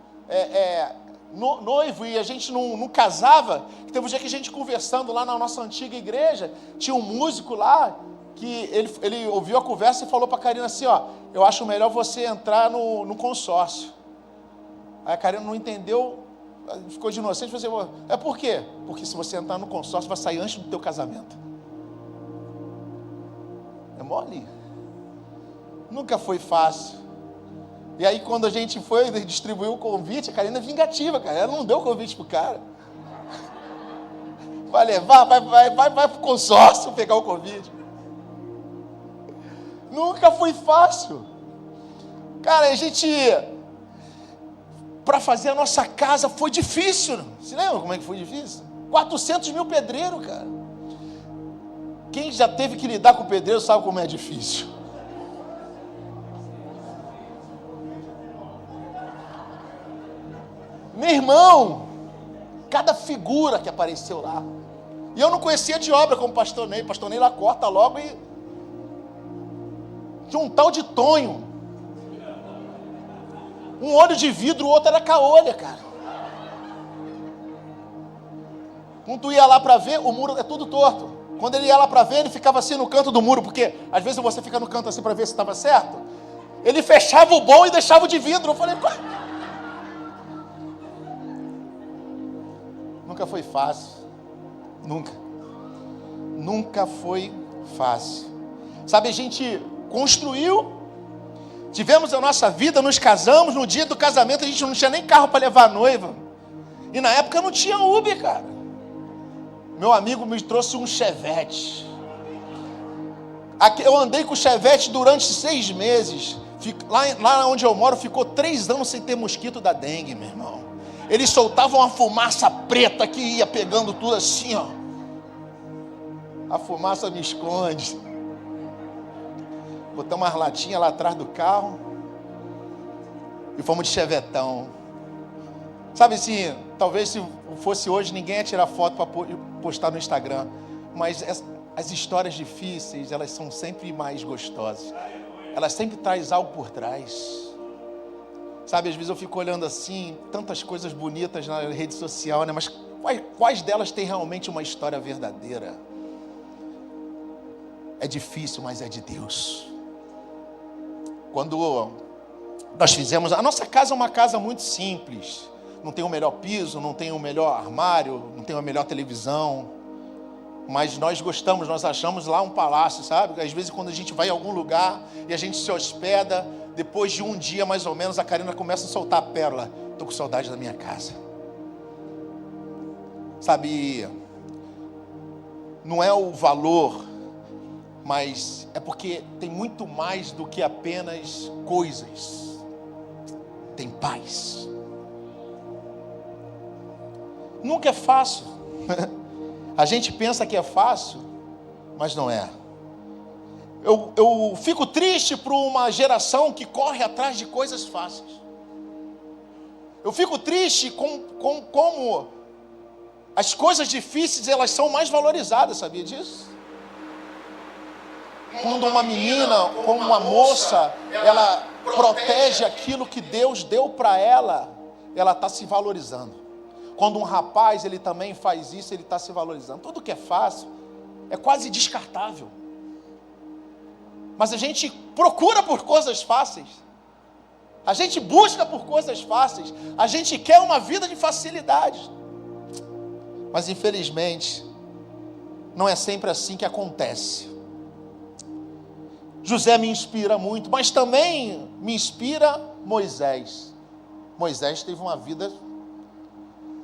noivo e a gente não casava, que teve um dia que a gente conversando lá na nossa antiga igreja, tinha um músico lá, que ele ouviu a conversa e falou para a Karina assim, ó, eu acho melhor você entrar no consórcio. Aí a Karina não entendeu, ficou de inocente, falou assim, é por quê? Porque se você entrar no consórcio, vai sair antes do teu casamento. É mole. Nunca foi fácil. E aí quando a gente foi distribuir o convite, a Karina é vingativa, cara. Ela não deu o convite pro cara. Vai levar, vai pro consórcio pegar o convite. Nunca foi fácil. Cara, a gente, para fazer a nossa casa foi difícil. Você lembra como é que foi difícil? 400 mil pedreiros, cara. Quem já teve que lidar com pedreiro sabe como é difícil. Meu irmão, cada figura que apareceu lá. E eu não conhecia de obra como pastor Ney lá corta logo e... Tinha um tal de Tonho. Um olho de vidro, o outro era caolha, cara. Quando tu ia lá para ver, o muro é tudo torto. Quando ele ia lá para ver, ele ficava assim no canto do muro, porque às vezes você fica no canto assim para ver se estava certo. Ele fechava o bom e deixava o de vidro. Eu falei, qual? Nunca foi fácil. Nunca foi fácil. Sabe, a gente construiu, tivemos a nossa vida, nos casamos, no dia do casamento a gente não tinha nem carro para levar a noiva. E na época não tinha Uber, cara. Meu amigo me trouxe um Chevette. Eu andei com o Chevette durante 6 meses. Lá onde eu moro ficou 3 anos sem ter mosquito da dengue, meu irmão. Eles soltavam uma fumaça preta que ia pegando tudo assim, ó. A fumaça me esconde. Botamos umas latinhas lá atrás do carro e fomos de chevetão. Sabe assim, talvez se fosse hoje ninguém ia tirar foto para postar no Instagram, mas as histórias difíceis, elas são sempre mais gostosas. Elas sempre trazem algo por trás. Sabe, às vezes eu fico olhando assim, tantas coisas bonitas na rede social, né? Mas quais delas têm realmente uma história verdadeira? É difícil, mas é de Deus. Quando nós fizemos... A nossa casa é uma casa muito simples. Não tem o melhor piso, não tem o melhor armário, não tem a melhor televisão. Mas nós gostamos, nós achamos lá um palácio, sabe? Às vezes quando a gente vai em algum lugar e a gente se hospeda, depois de um dia mais ou menos, a Karina começa a soltar a pérola. Estou com saudade da minha casa. Sabe, não é o valor, mas é porque tem muito mais do que apenas coisas. Tem paz. Nunca é fácil. A gente pensa que é fácil, mas não é. Eu fico triste por uma geração que corre atrás de coisas fáceis. Eu fico triste com como as coisas difíceis elas são mais valorizadas, sabia disso? Quando uma menina, como uma moça, ela protege aquilo que Deus deu para ela, ela está se valorizando. Quando um rapaz, ele também faz isso, ele está se valorizando. Tudo que é fácil é quase descartável. Mas a gente procura por coisas fáceis. A gente busca por coisas fáceis. A gente quer uma vida de facilidade. Mas infelizmente, não é sempre assim que acontece. José me inspira muito, mas também me inspira Moisés. Moisés teve uma vida...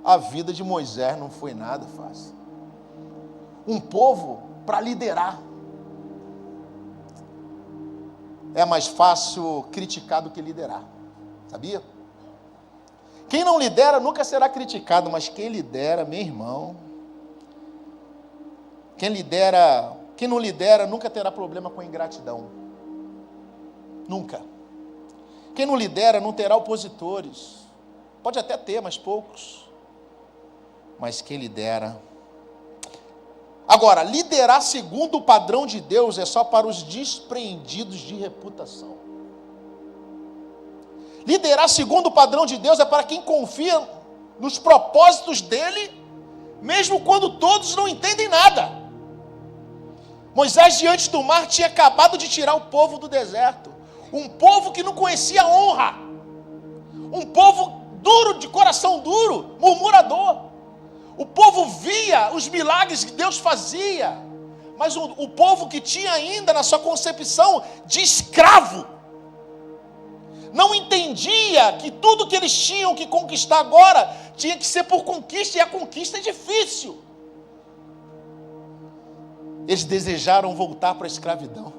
A vida de Moisés não foi nada fácil. Um povo para liderar. É mais fácil criticar do que liderar. Sabia? Quem não lidera nunca será criticado, mas quem lidera, meu irmão, quem não lidera nunca terá problema com ingratidão. Nunca. Quem não lidera não terá opositores. Pode até ter, mas poucos. Mas quem lidera... Agora, liderar segundo o padrão de Deus é só para os despreendidos de reputação. Liderar segundo o padrão de Deus é para quem confia nos propósitos dele, mesmo quando todos não entendem nada. Moisés, diante do mar, tinha acabado de tirar o povo do deserto. Um povo que não conhecia honra. Um povo duro, de coração duro, murmurador. O povo via os milagres que Deus fazia, mas o povo que tinha ainda na sua concepção de escravo, não entendia que tudo que eles tinham que conquistar agora, tinha que ser por conquista, e a conquista é difícil. Eles desejaram voltar para a escravidão.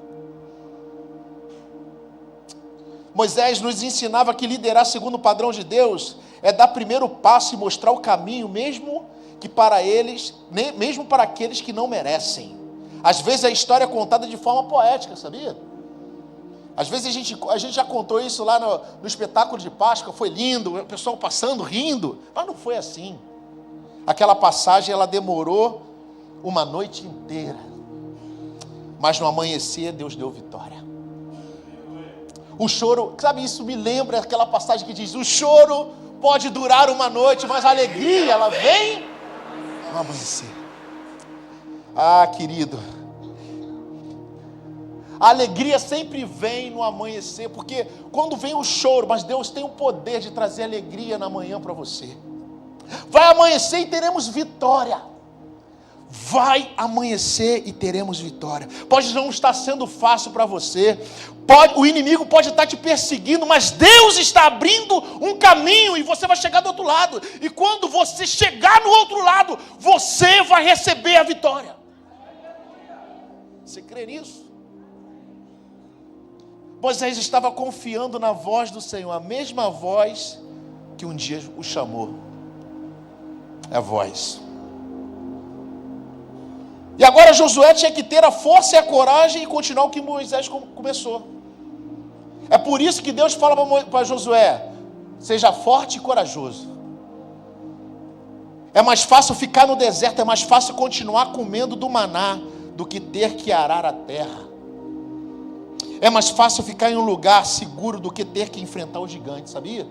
Moisés nos ensinava que liderar segundo o padrão de Deus é dar primeiro passo e mostrar o caminho, mesmo para aqueles que não merecem. Às vezes a história é contada de forma poética, sabia? Às vezes a gente já contou isso lá no espetáculo de Páscoa, foi lindo, o pessoal passando, rindo, mas não foi assim. Aquela passagem, ela demorou uma noite inteira, mas no amanhecer Deus deu vitória. O choro, sabe, isso me lembra aquela passagem que diz: o choro pode durar uma noite, mas a alegria, ela vem no amanhecer. Ah, querido, a alegria sempre vem no amanhecer, porque quando vem o choro, mas Deus tem o poder de trazer alegria na manhã para você. Vai amanhecer e teremos vitória. Vai amanhecer e teremos vitória. Pode não estar sendo fácil para você, o inimigo pode estar te perseguindo, mas Deus está abrindo um caminho e você vai chegar do outro lado. E quando você chegar no outro lado, você vai receber a vitória. Você crê nisso? Moisés estava confiando na voz do Senhor, a mesma voz que um dia o chamou. É a voz. E agora Josué tinha que ter a força e a coragem e continuar o que Moisés começou. É por isso que Deus fala para Josué: seja forte e corajoso. É mais fácil ficar no deserto, é mais fácil continuar comendo do maná do que ter que arar a terra. É mais fácil ficar em um lugar seguro do que ter que enfrentar o gigante, sabia?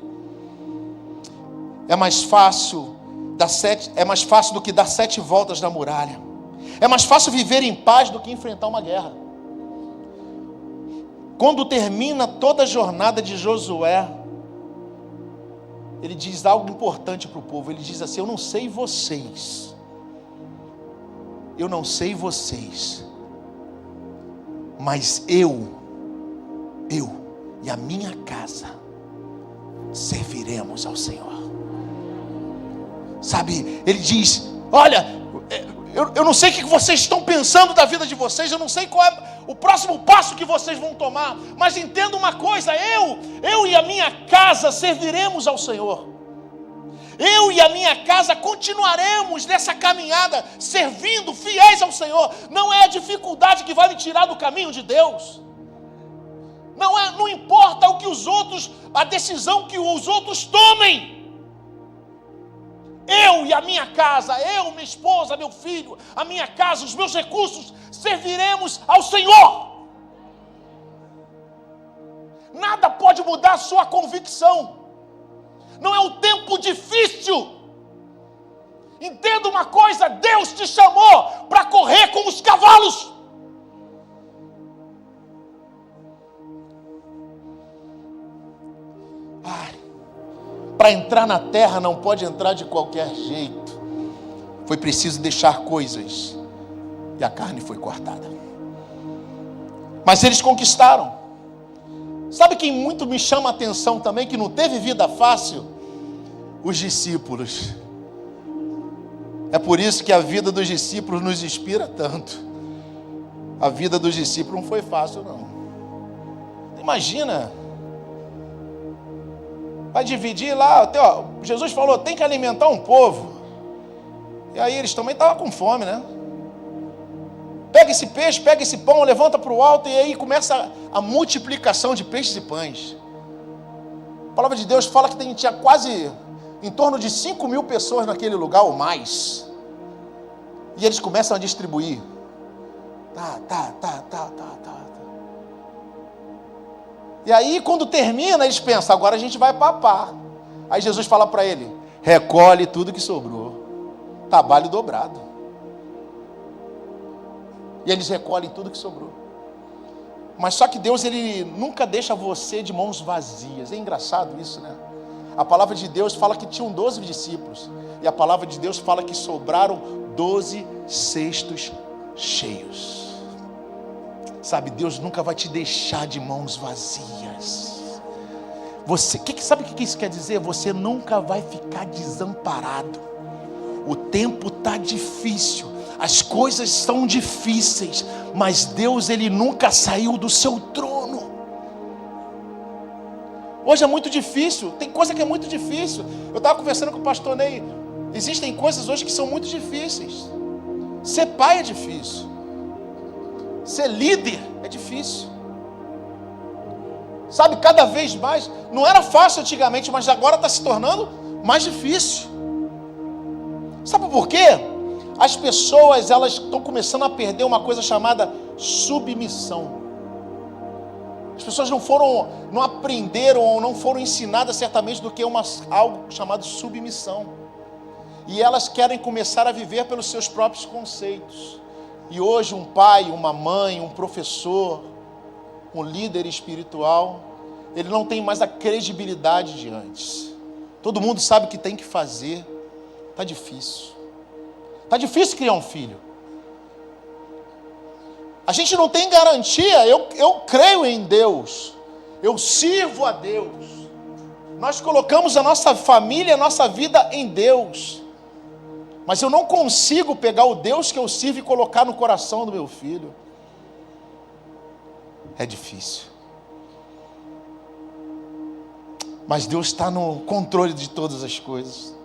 É mais fácil do que dar 7 voltas na muralha. É mais fácil viver em paz do que enfrentar uma guerra. Quando termina toda a jornada de Josué, ele diz algo importante para o povo. Ele diz assim: eu não sei vocês, mas eu e a minha casa serviremos ao Senhor. Sabe, ele diz: olha, eu não sei o que vocês estão pensando da vida de vocês, eu não sei qual é o próximo passo que vocês vão tomar, mas entenda uma coisa: eu e a minha casa serviremos ao Senhor. Eu e a minha casa continuaremos nessa caminhada, servindo, fiéis ao Senhor. Não é a dificuldade que vai me tirar do caminho de Deus. Não importa o que a decisão que os outros tomem. Eu e a minha casa, minha esposa, meu filho, a minha casa, os meus recursos, serviremos ao Senhor. Nada pode mudar a sua convicção. Não é um tempo difícil. Entenda uma coisa: Deus te chamou para correr com os cavalos. Para entrar na terra não pode entrar de qualquer jeito. Foi preciso deixar coisas e a carne foi cortada. Mas eles conquistaram. Sabe quem muito me chama a atenção também, que não teve vida fácil? Os discípulos. É por isso que a vida dos discípulos nos inspira tanto. A vida dos discípulos não foi fácil, não. Imagina. Vai dividir lá, Jesus falou: tem que alimentar um povo. E aí eles também estavam com fome, né? Pega esse peixe, pega esse pão, levanta para o alto, e aí começa a multiplicação de peixes e pães. A palavra de Deus fala que tinha quase em torno de 5.000 pessoas naquele lugar ou mais. E eles começam a distribuir. Tá. E aí, quando termina, eles pensam: agora a gente vai papar. Aí Jesus fala para ele: recolhe tudo que sobrou. Trabalho dobrado. E eles recolhem tudo que sobrou. Mas só que Deus, Ele nunca deixa você de mãos vazias. É engraçado isso, né? A palavra de Deus fala que tinham 12 discípulos. E a palavra de Deus fala que sobraram 12 cestos cheios. Sabe, Deus nunca vai te deixar de mãos vazias. Sabe o que isso quer dizer? Você nunca vai ficar desamparado. O tempo está difícil, as coisas estão difíceis, mas Deus, Ele nunca saiu do seu trono. Hoje é muito difícil, tem coisa que é muito difícil. Eu estava conversando com o pastor Ney. Existem coisas hoje que são muito difíceis. Ser pai é difícil. Ser líder é difícil. Sabe, cada vez mais. Não era fácil antigamente, mas agora está se tornando mais difícil. Sabe por quê? As pessoas, elas estão começando a perder uma coisa chamada submissão. As pessoas não aprenderam ou não foram ensinadas certamente do que algo chamado submissão. E elas querem começar a viver pelos seus próprios conceitos. E hoje um pai, uma mãe, um professor, um líder espiritual, ele não tem mais a credibilidade de antes. Todo mundo sabe o que tem que fazer. Está difícil. Está difícil criar um filho. A gente não tem garantia. Eu creio em Deus. Eu sirvo a Deus. Nós colocamos a nossa família, a nossa vida em Deus. Mas eu não consigo pegar o Deus que eu sirvo e colocar no coração do meu filho. É difícil. Mas Deus está no controle de todas as coisas.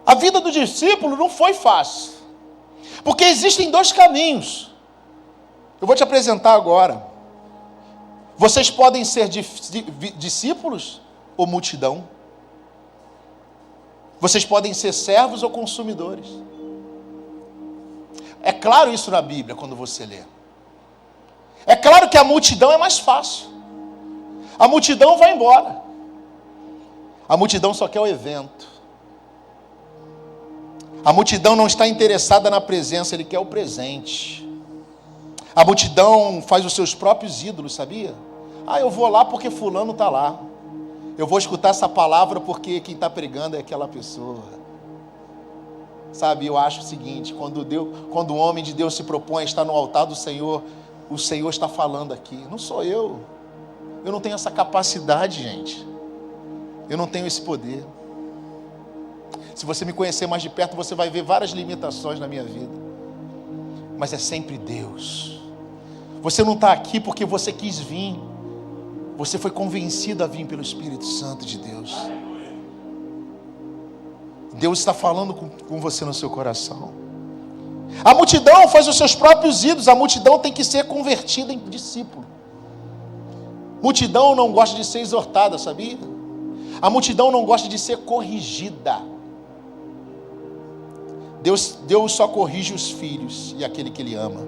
A vida do discípulo não foi fácil. Porque existem dois caminhos. Eu vou te apresentar agora. Vocês podem ser discípulos ou multidão. Vocês podem ser servos ou consumidores. É claro isso na Bíblia, quando você lê. É claro que a multidão é mais fácil. A multidão vai embora. A multidão só quer o evento. A multidão não está interessada na presença, ele quer o presente. A multidão faz os seus próprios ídolos, sabia? Eu vou lá porque fulano está lá. Eu vou escutar essa palavra porque quem está pregando é aquela pessoa. Sabe, eu acho o seguinte, quando o homem de Deus se propõe a estar no altar do Senhor, o Senhor está falando aqui. Não sou eu. Eu não tenho essa capacidade, gente. Eu não tenho esse poder. Se você me conhecer mais de perto, você vai ver várias limitações na minha vida. Mas é sempre Deus. Você não está aqui porque você quis vir. Você foi convencido a vir pelo Espírito Santo de Deus. Deus está falando com você no seu coração. A multidão faz os seus próprios ídolos. A multidão tem que ser convertida em discípulo. Multidão não gosta de ser exortada, sabia? A multidão não gosta de ser corrigida. Deus só corrige os filhos e aquele que Ele ama.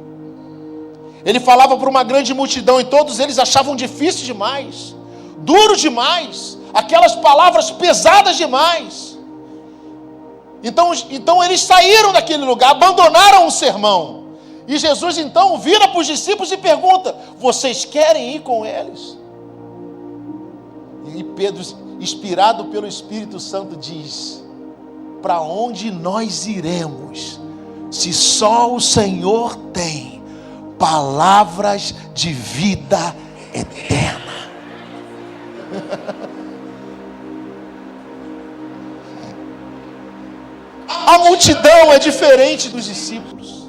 Ele falava para uma grande multidão e todos eles achavam difícil demais, duro demais, aquelas palavras pesadas demais. Então eles saíram daquele lugar, abandonaram o sermão. E Jesus então vira para os discípulos e pergunta: vocês querem ir com eles? E Pedro, inspirado pelo Espírito Santo, diz: para onde nós iremos, se só o Senhor tem palavras de vida eterna? A multidão é diferente dos discípulos.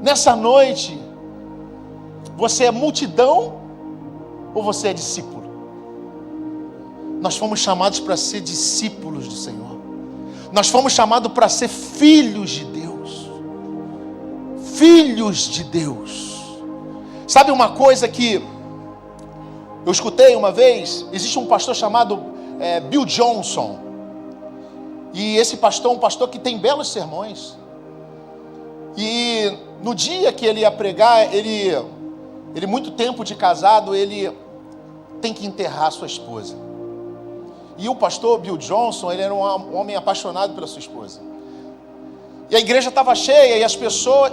Nessa noite, você é multidão ou você é discípulo? Nós fomos chamados para ser discípulos do Senhor. Nós fomos chamados para ser filhos de Deus. Filhos de Deus. Sabe uma coisa que eu escutei uma vez? Existe um pastor chamado Bill Johnson. E esse pastor é um pastor que tem belos sermões. E no dia que ele ia pregar, ele muito tempo de casado, ele tem que enterrar sua esposa. E o pastor Bill Johnson, ele era um homem apaixonado pela sua esposa. E a igreja estava cheia,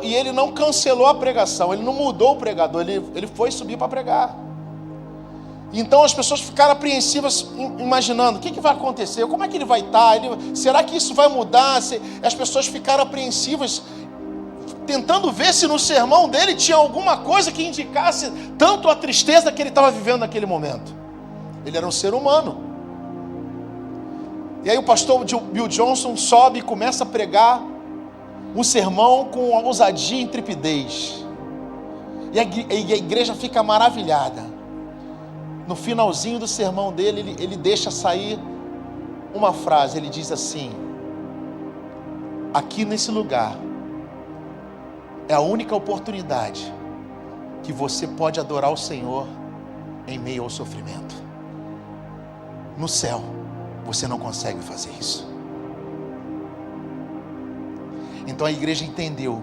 e ele não cancelou a pregação, ele não mudou o pregador, ele foi subir para pregar. Então as pessoas ficaram apreensivas, imaginando, o que vai acontecer? Como é que ele vai estar? Será que isso vai mudar? As pessoas ficaram apreensivas, tentando ver se no sermão dele tinha alguma coisa que indicasse tanto a tristeza que ele estava vivendo naquele momento. Ele era um ser humano. E aí o pastor Bill Johnson sobe e começa a pregar um sermão com ousadia e intrepidez. E a igreja fica maravilhada. No finalzinho do sermão dele, ele deixa sair uma frase. Ele diz assim: aqui nesse lugar é a única oportunidade que você pode adorar o Senhor em meio ao sofrimento. No céu você não consegue fazer isso. Então a igreja entendeu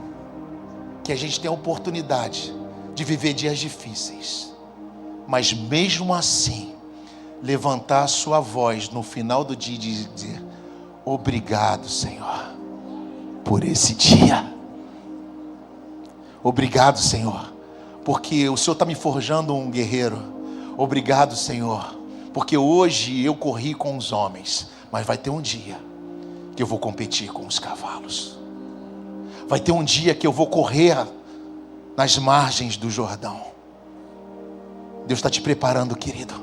que a gente tem a oportunidade de viver dias difíceis, mas mesmo assim, levantar a sua voz no final do dia e dizer: obrigado, Senhor, por esse dia. Obrigado, Senhor, porque o Senhor está me forjando um guerreiro. Obrigado, Senhor, porque hoje eu corri com os homens, mas vai ter um dia que eu vou competir com os cavalos. Vai ter um dia que eu vou correr nas margens do Jordão. Deus está te preparando, querido,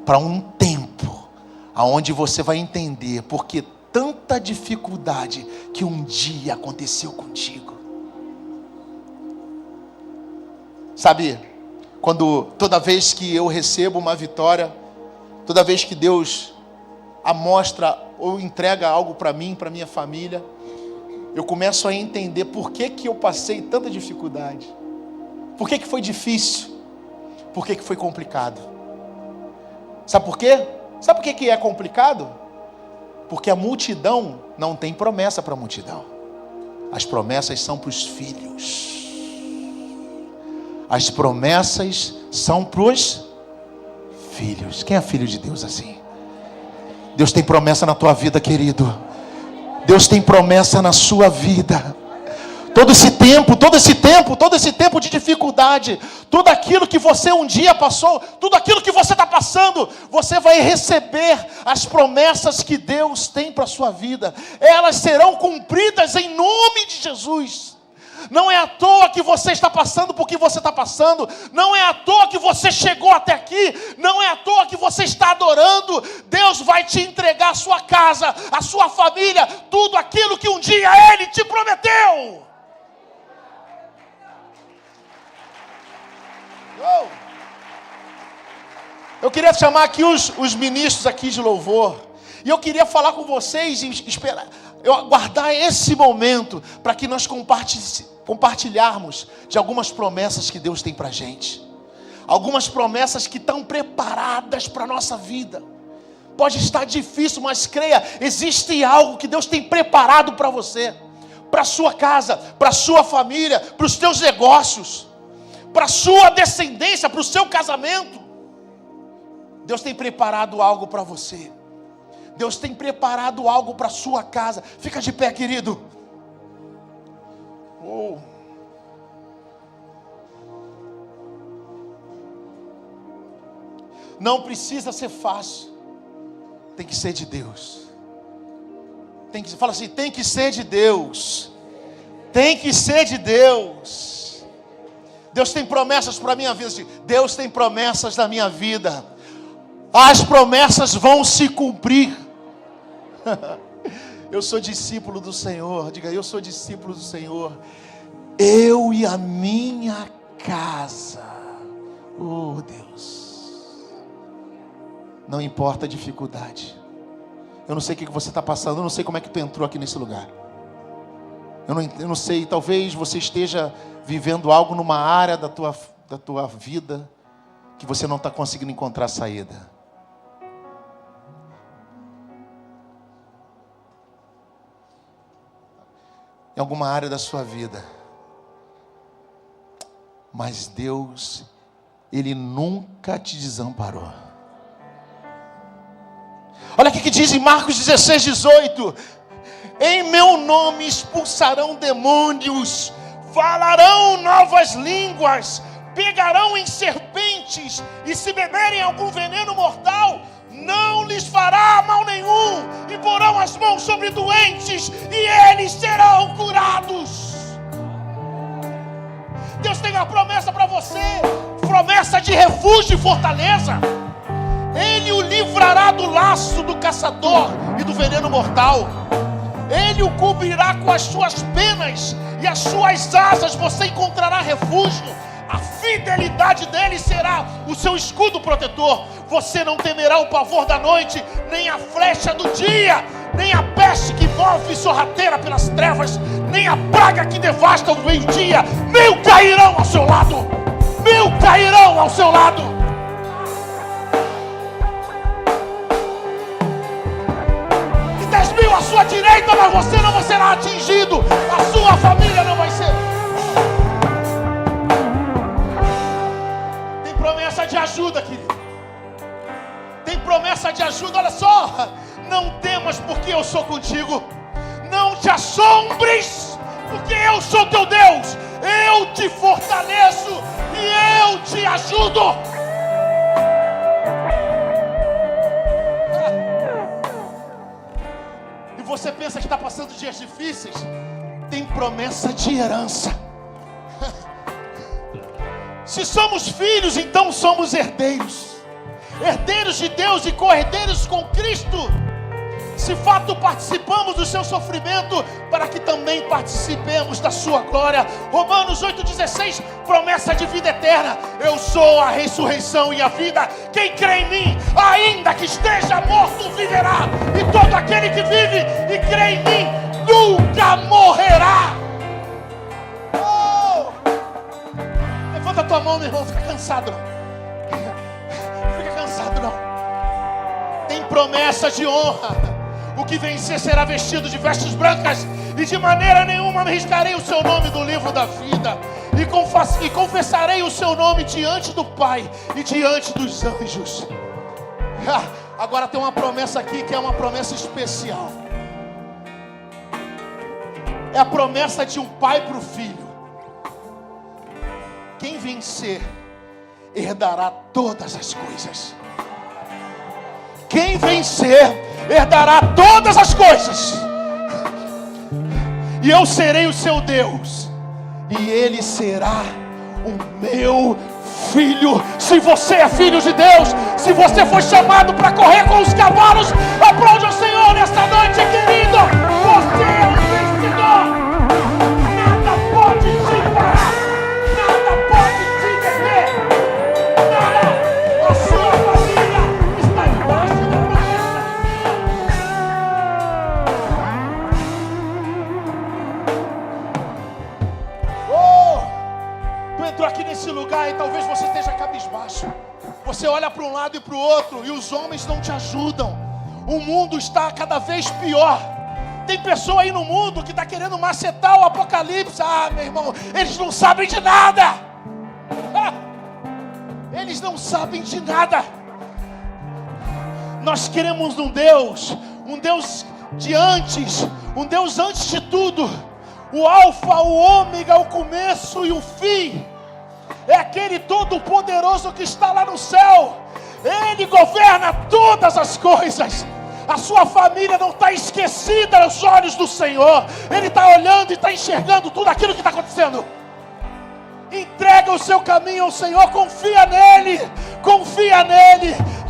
para um tempo aonde você vai entender porque tanta dificuldade que um dia aconteceu contigo. Sabe, toda vez que eu recebo uma vitória, toda vez que Deus mostra ou entrega algo para mim, para minha família, eu começo a entender por que eu passei tanta dificuldade. Por que foi difícil? Por que foi complicado? Sabe por quê? Sabe por que é complicado? Porque a multidão não tem promessa para a multidão. As promessas são para os filhos. As promessas são para os filhos. Quem é filho de Deus assim? Deus tem promessa na tua vida, querido. Deus tem promessa na sua vida. Todo esse tempo de dificuldade, tudo aquilo que você um dia passou, tudo aquilo que você está passando, você vai receber as promessas que Deus tem para a sua vida. Elas serão cumpridas em nome de Jesus. Não é à toa que você está passando por que você está passando. Não é à toa que você chegou até aqui. Não é à toa que você está adorando. Deus vai te entregar a sua casa, a sua família, tudo aquilo que um dia Ele te prometeu. Eu queria chamar aqui os ministros aqui de louvor. E eu queria falar com vocês e guardar esse momento para que nós compartilharmos de algumas promessas que Deus tem para a gente. Algumas promessas que estão preparadas para a nossa vida. Pode estar difícil, mas creia, existe algo que Deus tem preparado para você, para a sua casa, para a sua família, para os teus negócios, para a sua descendência, para o seu casamento. Deus tem preparado algo para você. Deus tem preparado algo para a sua casa. Fica de pé, querido. Oh. Não precisa ser fácil. Tem que ser de Deus. Fala assim, tem que ser de Deus. Tem que ser de Deus. Deus tem promessas para a minha vida. Deus tem promessas na minha vida. As promessas vão se cumprir. Eu sou discípulo do Senhor. Diga, eu sou discípulo do Senhor. Eu e a minha casa. Oh Deus. Não importa a dificuldade. Eu não sei o que você está passando. Eu não sei como é que tu entrou aqui nesse lugar. Eu não sei, talvez você esteja vivendo algo numa área da tua vida que você não está conseguindo encontrar saída. Em alguma área da sua vida. Mas Deus, Ele nunca te desamparou. Olha o que diz em Marcos 16:18. Em meu nome expulsarão demônios, falarão novas línguas, pegarão em serpentes, e se beberem algum veneno mortal, não lhes fará mal nenhum, e porão as mãos sobre doentes, e eles serão curados. Deus tem uma promessa para você, promessa de refúgio e fortaleza. Ele o livrará do laço do caçador e do veneno mortal. Ele o cobrirá com as suas penas, e as suas asas você encontrará refúgio. A fidelidade dele será o seu escudo protetor. Você não temerá o pavor da noite, nem a flecha do dia, nem a peste que move sorrateira pelas trevas, nem a praga que devasta o meio-dia. 1000 cairão ao seu lado, 1000 cairão ao seu lado. E 10.000 à sua direita, mas você não será atingido. A sua família não vai ser. eu sou contigo. Não te assombres, porque eu sou teu Deus. Eu te fortaleço e eu te ajudo. E você pensa que está passando dias difíceis? Tem promessa de herança. Se somos filhos, então somos herdeiros. Herdeiros de Deus e co-herdeiros com Cristo. Se fato participamos do seu sofrimento, para que também participemos da sua glória. Romanos 8,16, promessa de vida eterna. Eu sou a ressurreição e a vida. Quem crê em mim, ainda que esteja morto, viverá. E todo aquele que vive e crê em mim, nunca morrerá. Oh! Levanta tua mão, meu irmão, fica cansado não. Fica cansado não. Tem promessa de honra. O que vencer será vestido de vestes brancas, e de maneira nenhuma arriscarei o seu nome do livro da vida, e confessarei o seu nome diante do Pai e diante dos anjos. Agora tem uma promessa aqui que é uma promessa especial. É a promessa de um pai para o filho. Quem vencer herdará todas as coisas. Quem vencer herdará todas as coisas. E eu serei o seu Deus, e ele será o meu filho. Se você é filho de Deus, se você foi chamado para correr com os cavalos, aplaude ao Senhor nesta noite, querido. Você é um vencedor. Nada pode te parar, nada pode te deter. Nada. A sua família está debaixo da promessa de Deus. Oh! Tu entrou aqui nesse lugar e talvez você esteja cabisbaixo. Você olha para um lado e para o outro e os homens não te ajudam. O mundo está cada vez pior. Tem pessoa aí no mundo que está querendo macetar o apocalipse. Ah, meu irmão, eles não sabem de nada. Eles não sabem de nada. Nós queremos um Deus de antes, um Deus antes de tudo. O alfa, o ômega, o começo e o fim. É aquele todo-poderoso que está lá no céu. Ele governa todas as coisas. A sua família não está esquecida aos olhos do Senhor. Ele está olhando e está enxergando tudo aquilo que está acontecendo. Entrega o seu caminho ao Senhor, confia nele,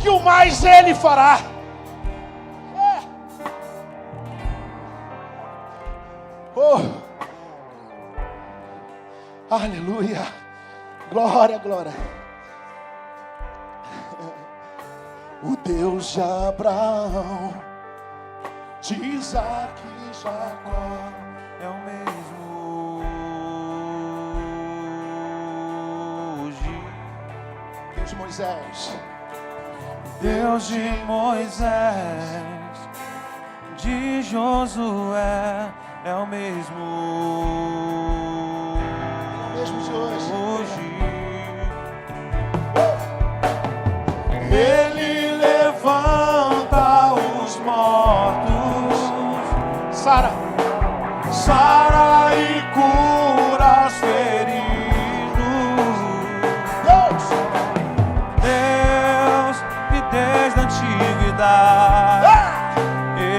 que o mais Ele fará. Oh, aleluia, glória, glória. O Deus de Abraão, de Isaac e Jacó É o mesmo hoje. Deus de Moisés, Deus de Moisés, de Josué, é o mesmo mesmo de hoje. Ele levanta os mortos, Sara sara e cura os feridos. Deus que desde a antiguidade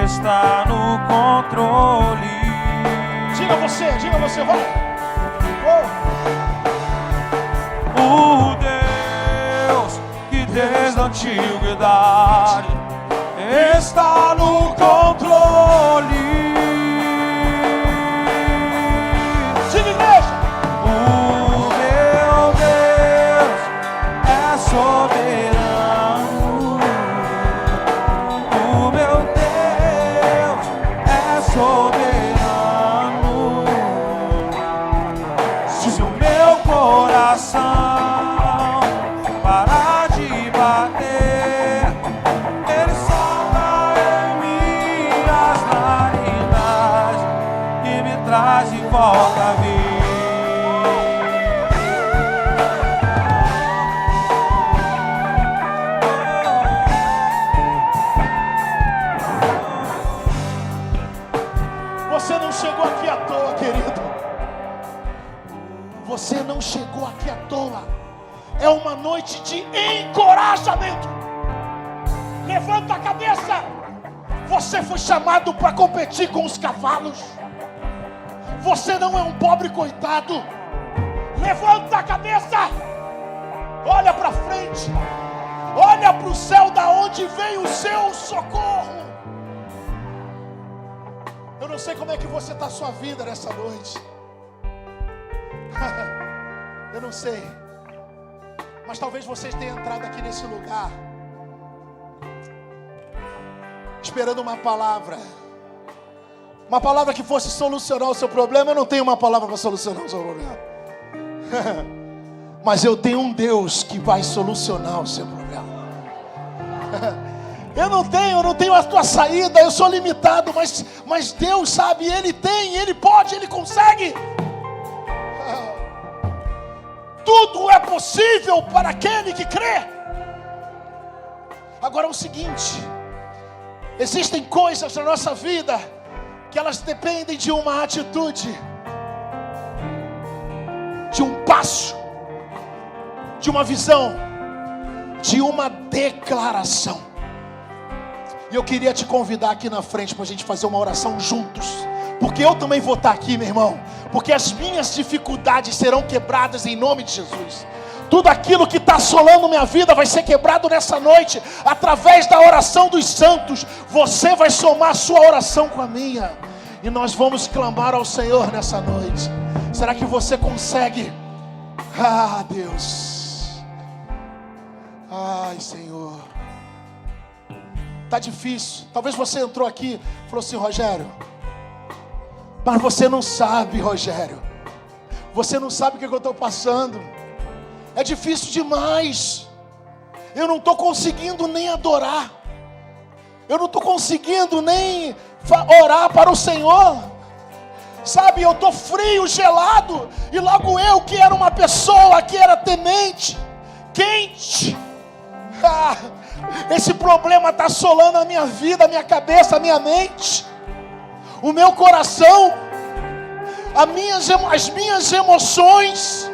está no controle. Diga você, vai. O Deus que desde a antiguidade está no controle. Diga, igreja. O meu Deus é soberano. O meu Deus é soberano. Se o meu coração parar de bater, Ele sopra em mim chegou aqui à toa. É uma noite de encorajamento. Levanta a cabeça. Você foi chamado para competir com os cavalos. Você não é um pobre coitado. Levanta a cabeça. Olha para frente. Olha para o céu, da onde vem o seu socorro. Eu não sei como é que você está a sua vida nessa noite. Eu não sei. Mas talvez vocês tenham entrado aqui nesse lugar esperando uma palavra. Uma palavra que fosse solucionar o seu problema. Eu não tenho uma palavra para solucionar o seu problema. Mas eu tenho um Deus que vai solucionar o seu problema. Eu não tenho a tua saída. Eu sou limitado, mas Deus sabe, Ele tem, Ele pode, Ele consegue. Tudo é possível para aquele que crê. Agora é o seguinte: existem coisas na nossa vida que elas dependem de uma atitude, de um passo, de uma visão, de uma declaração. E eu queria te convidar aqui na frente para a gente fazer uma oração juntos. Porque eu também vou estar aqui, meu irmão. Porque as minhas dificuldades serão quebradas em nome de Jesus. Tudo aquilo que está assolando minha vida vai ser quebrado nessa noite. Através da oração dos santos. Você vai somar a sua oração com a minha. E nós vamos clamar ao Senhor nessa noite. Será que você consegue? Ah, Deus. Ai, Senhor. Está difícil. Talvez você entrou aqui e falou assim: Rogério, mas você não sabe, Rogério. Você não sabe o que eu estou passando. É difícil demais. Eu não estou conseguindo nem adorar. Eu não estou conseguindo nem orar para o Senhor. Sabe, eu estou frio, gelado. E logo eu, que era uma pessoa que era temente, quente. Esse problema está assolando a minha vida, a minha cabeça, a minha mente, o meu coração, as minhas emoções.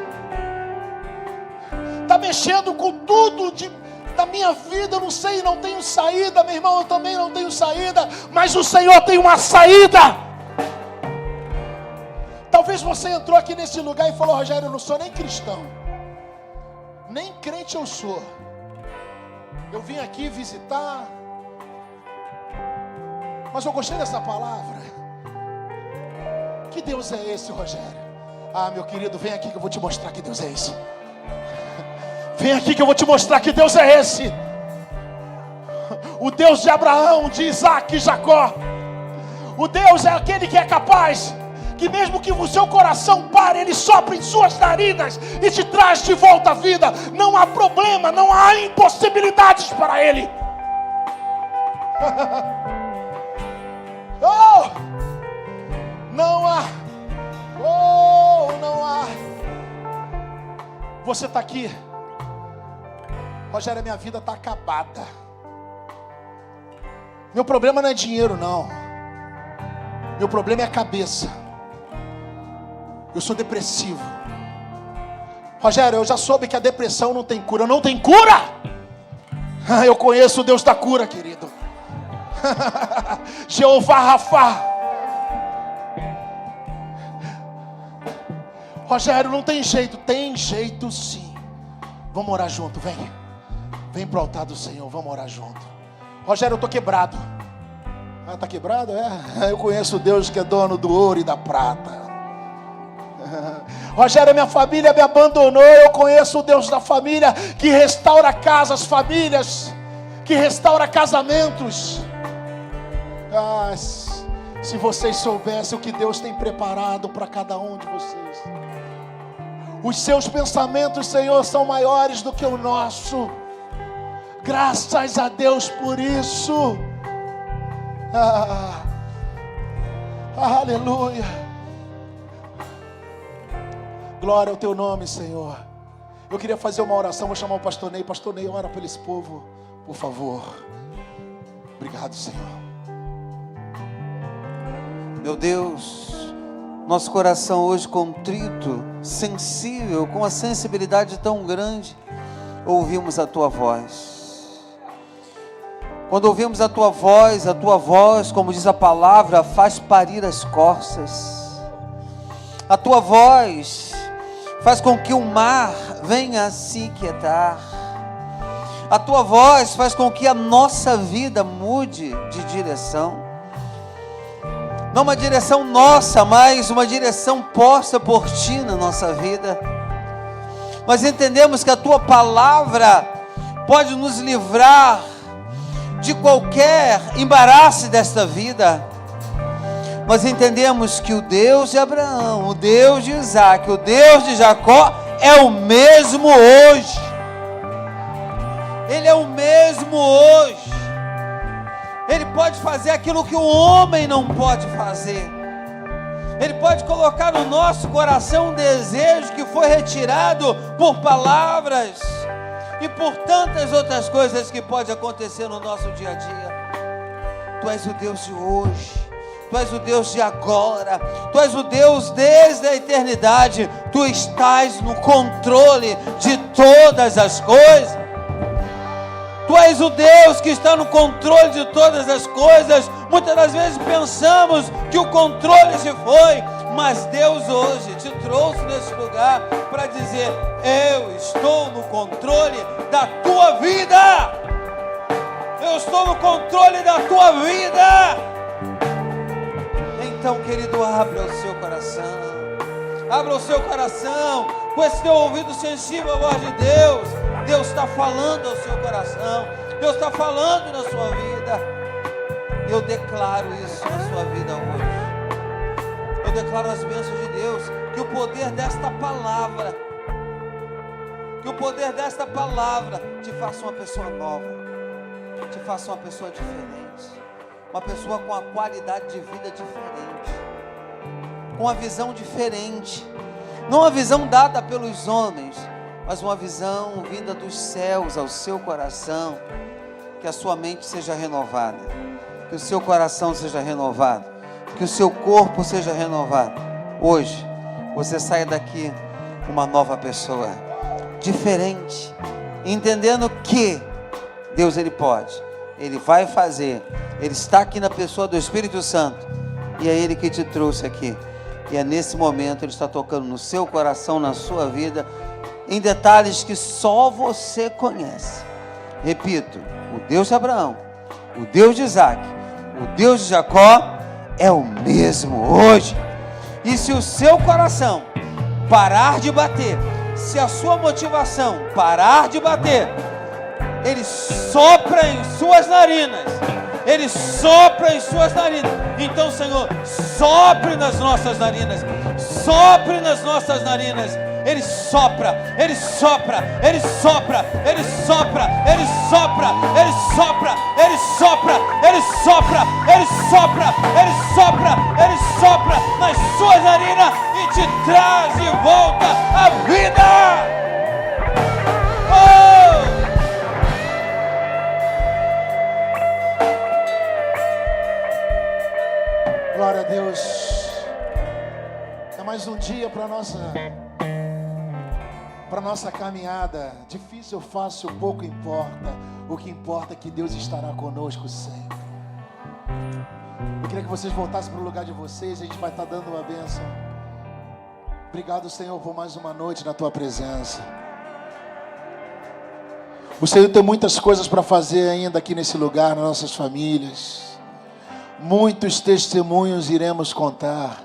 Está mexendo com tudo da minha vida. Eu não sei, não tenho saída, meu irmão. Eu também não tenho saída, mas o Senhor tem uma saída. Talvez você entrou aqui nesse lugar e falou: Rogério, eu não sou nem cristão, nem crente eu sou. Eu vim aqui visitar, mas eu gostei dessa palavra. Que Deus é esse, Rogério? Ah, meu querido, vem aqui que eu vou te mostrar que Deus é esse. Vem aqui que eu vou te mostrar que Deus é esse. O Deus de Abraão, de Isaac e Jacó. O Deus é aquele que é capaz, que mesmo que o seu coração pare, Ele sopra em suas narinas e te traz de volta à vida. Não há problema, não há impossibilidades para Ele. Oh, não há. Oh, não há. Você está aqui: Rogério, minha vida está acabada. Meu problema não é dinheiro, não. Meu problema é a cabeça. Eu sou depressivo. Rogério, eu já soube que a depressão não tem cura. Não tem cura? Eu conheço o Deus da cura, querido. Jeová Rafa. Rogério, não tem jeito. Tem jeito sim. Vamos orar junto, vem. Vem pro altar do Senhor, vamos orar junto. Rogério, eu estou quebrado. Ah, está quebrado? É? Eu conheço o Deus que é dono do ouro e da prata. Rogério, minha família me abandonou. Eu conheço o Deus da família, que restaura casas, famílias, que restaura casamentos. Ah, se vocês soubessem o que Deus tem preparado para cada um de vocês. Os seus pensamentos, Senhor, são maiores do que o nosso. Graças a Deus por isso. Aleluia. Glória ao teu nome, Senhor. Eu queria fazer uma oração. Vou chamar o pastor Ney. Pastor Ney, ora por esse povo, por favor. Obrigado, Senhor. Meu Deus, Nosso coração hoje contrito, sensível, com a sensibilidade tão grande, ouvimos a Tua voz. Quando ouvimos a Tua voz, como diz a palavra, faz parir as corças. A Tua voz faz com que o mar venha a se quietar. A Tua voz faz com que a nossa vida mude de direção. Não uma direção nossa, mas uma direção posta por Ti na nossa vida. Nós entendemos que a Tua palavra pode nos livrar de qualquer embaraço desta vida. Nós entendemos que o Deus de Abraão, o Deus de Isaac, o Deus de Jacó é o mesmo hoje. Ele é o mesmo hoje. Ele pode fazer aquilo que o homem não pode fazer. Ele pode colocar no nosso coração um desejo que foi retirado por palavras e por tantas outras coisas que pode acontecer no nosso dia a dia. Tu és o Deus de hoje, Tu és o Deus de agora, Tu és o Deus desde a eternidade. Tu estás no controle de todas as coisas. Tu és o Deus que está no controle de todas as coisas. Muitas das vezes pensamos que o controle se foi, mas Deus hoje te trouxe nesse lugar para dizer: eu estou no controle da tua vida. Eu estou no controle da tua vida. Então, querido, abra o seu coração. Abra o seu coração com esse teu ouvido sensível à voz de Deus. Deus está falando ao seu coração. Deus está falando na sua vida. Eu declaro isso na sua vida hoje. Eu declaro as bênçãos de Deus. Que o poder desta palavra, te faça uma pessoa nova, te faça uma pessoa diferente, uma pessoa com a qualidade de vida diferente, com uma visão diferente. Não uma visão dada pelos homens, mas uma visão vinda dos céus ao seu coração. Que a sua mente seja renovada, que o seu coração seja renovado, que o seu corpo seja renovado. Hoje, você saia daqui uma nova pessoa, diferente, entendendo que Deus, Ele pode, Ele vai fazer, Ele está aqui na pessoa do Espírito Santo, e é Ele que te trouxe aqui, e é nesse momento Ele está tocando no seu coração, na sua vida, em detalhes que só você conhece. Repito, o Deus de Abraão, o Deus de Isaac, o Deus de Jacó é o mesmo hoje. E se o seu coração parar de bater, se a sua motivação parar de bater, Ele sopra em suas narinas. Ele sopra em suas narinas. Então, Senhor, sopre nas nossas narinas. Sopre nas nossas narinas. Ele sopra, Ele sopra, Ele sopra, Ele sopra, Ele sopra, Ele sopra, Ele sopra, Ele sopra, Ele sopra, Ele sopra, Ele sopra nas suas narinas e te traz de volta a vida. Glória a Deus. É mais um dia para nossa caminhada. Difícil ou fácil, pouco importa. O que importa é que Deus estará conosco sempre. Eu queria que vocês voltassem para o lugar de vocês. A gente vai estar dando uma bênção. Obrigado, Senhor, por mais uma noite na Tua presença. O Senhor tem muitas coisas para fazer ainda aqui nesse lugar, nas nossas famílias. Muitos testemunhos iremos contar.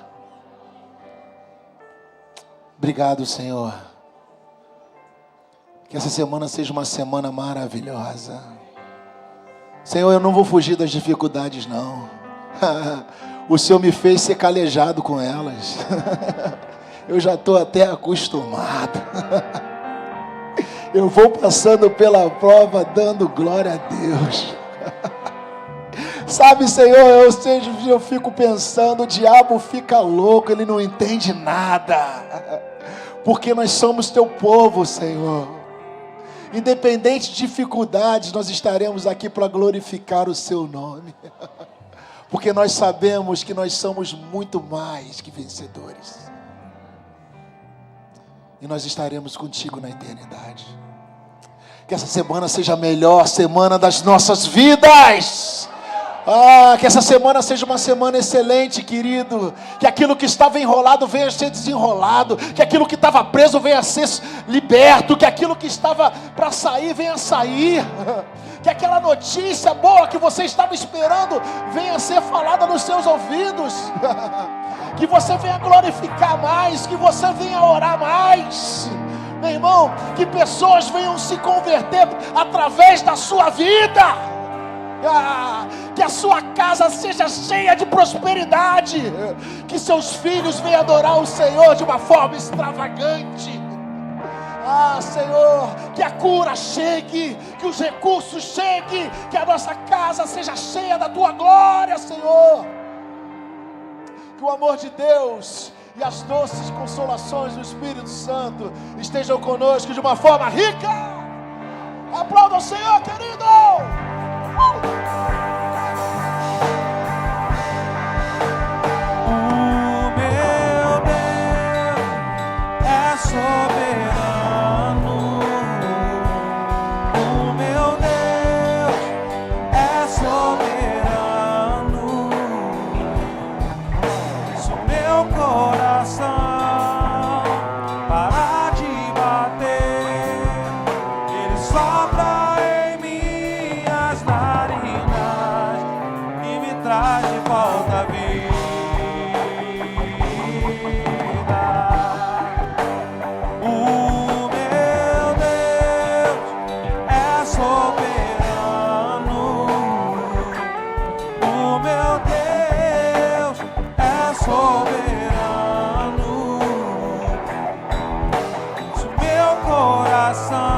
Obrigado, Senhor. Que essa semana seja uma semana maravilhosa. Senhor, eu não vou fugir das dificuldades, não. O Senhor me fez ser calejado com elas. Eu já estou até acostumado. Eu vou passando pela prova, dando glória a Deus. Sabe, Senhor, eu fico pensando, o diabo fica louco, ele não entende nada. Porque nós somos Teu povo, Senhor. Independente de dificuldades, nós estaremos aqui para glorificar o Seu nome. porque nós sabemos que nós somos muito mais que vencedores. E nós estaremos contigo na eternidade. Que essa semana seja a melhor semana das nossas vidas. Que essa semana seja uma semana excelente, querido. Que aquilo que estava enrolado venha a ser desenrolado. Que aquilo que estava preso venha a ser liberto. Que aquilo que estava para sair venha a sair. Que aquela notícia boa que você estava esperando venha a ser falada nos seus ouvidos. Que você venha glorificar mais. Que você venha orar mais. Meu irmão, que pessoas venham se converter através da sua vida. Que a sua casa seja cheia de prosperidade. Que seus filhos venham adorar o Senhor de uma forma extravagante. Senhor, que a cura chegue, que os recursos cheguem, que a nossa casa seja cheia da Tua glória, Senhor. Que o amor de Deus e as doces consolações do Espírito Santo estejam conosco de uma forma rica. Aplauda o Senhor, querido. O meu Deus é soberano. O meu Deus é soberano. Se o meu coração parar de bater, Ele sopra em minhas narinas e me traz de volta a vida. O meu Deus é soberano. O meu Deus é soberano. Se o meu coração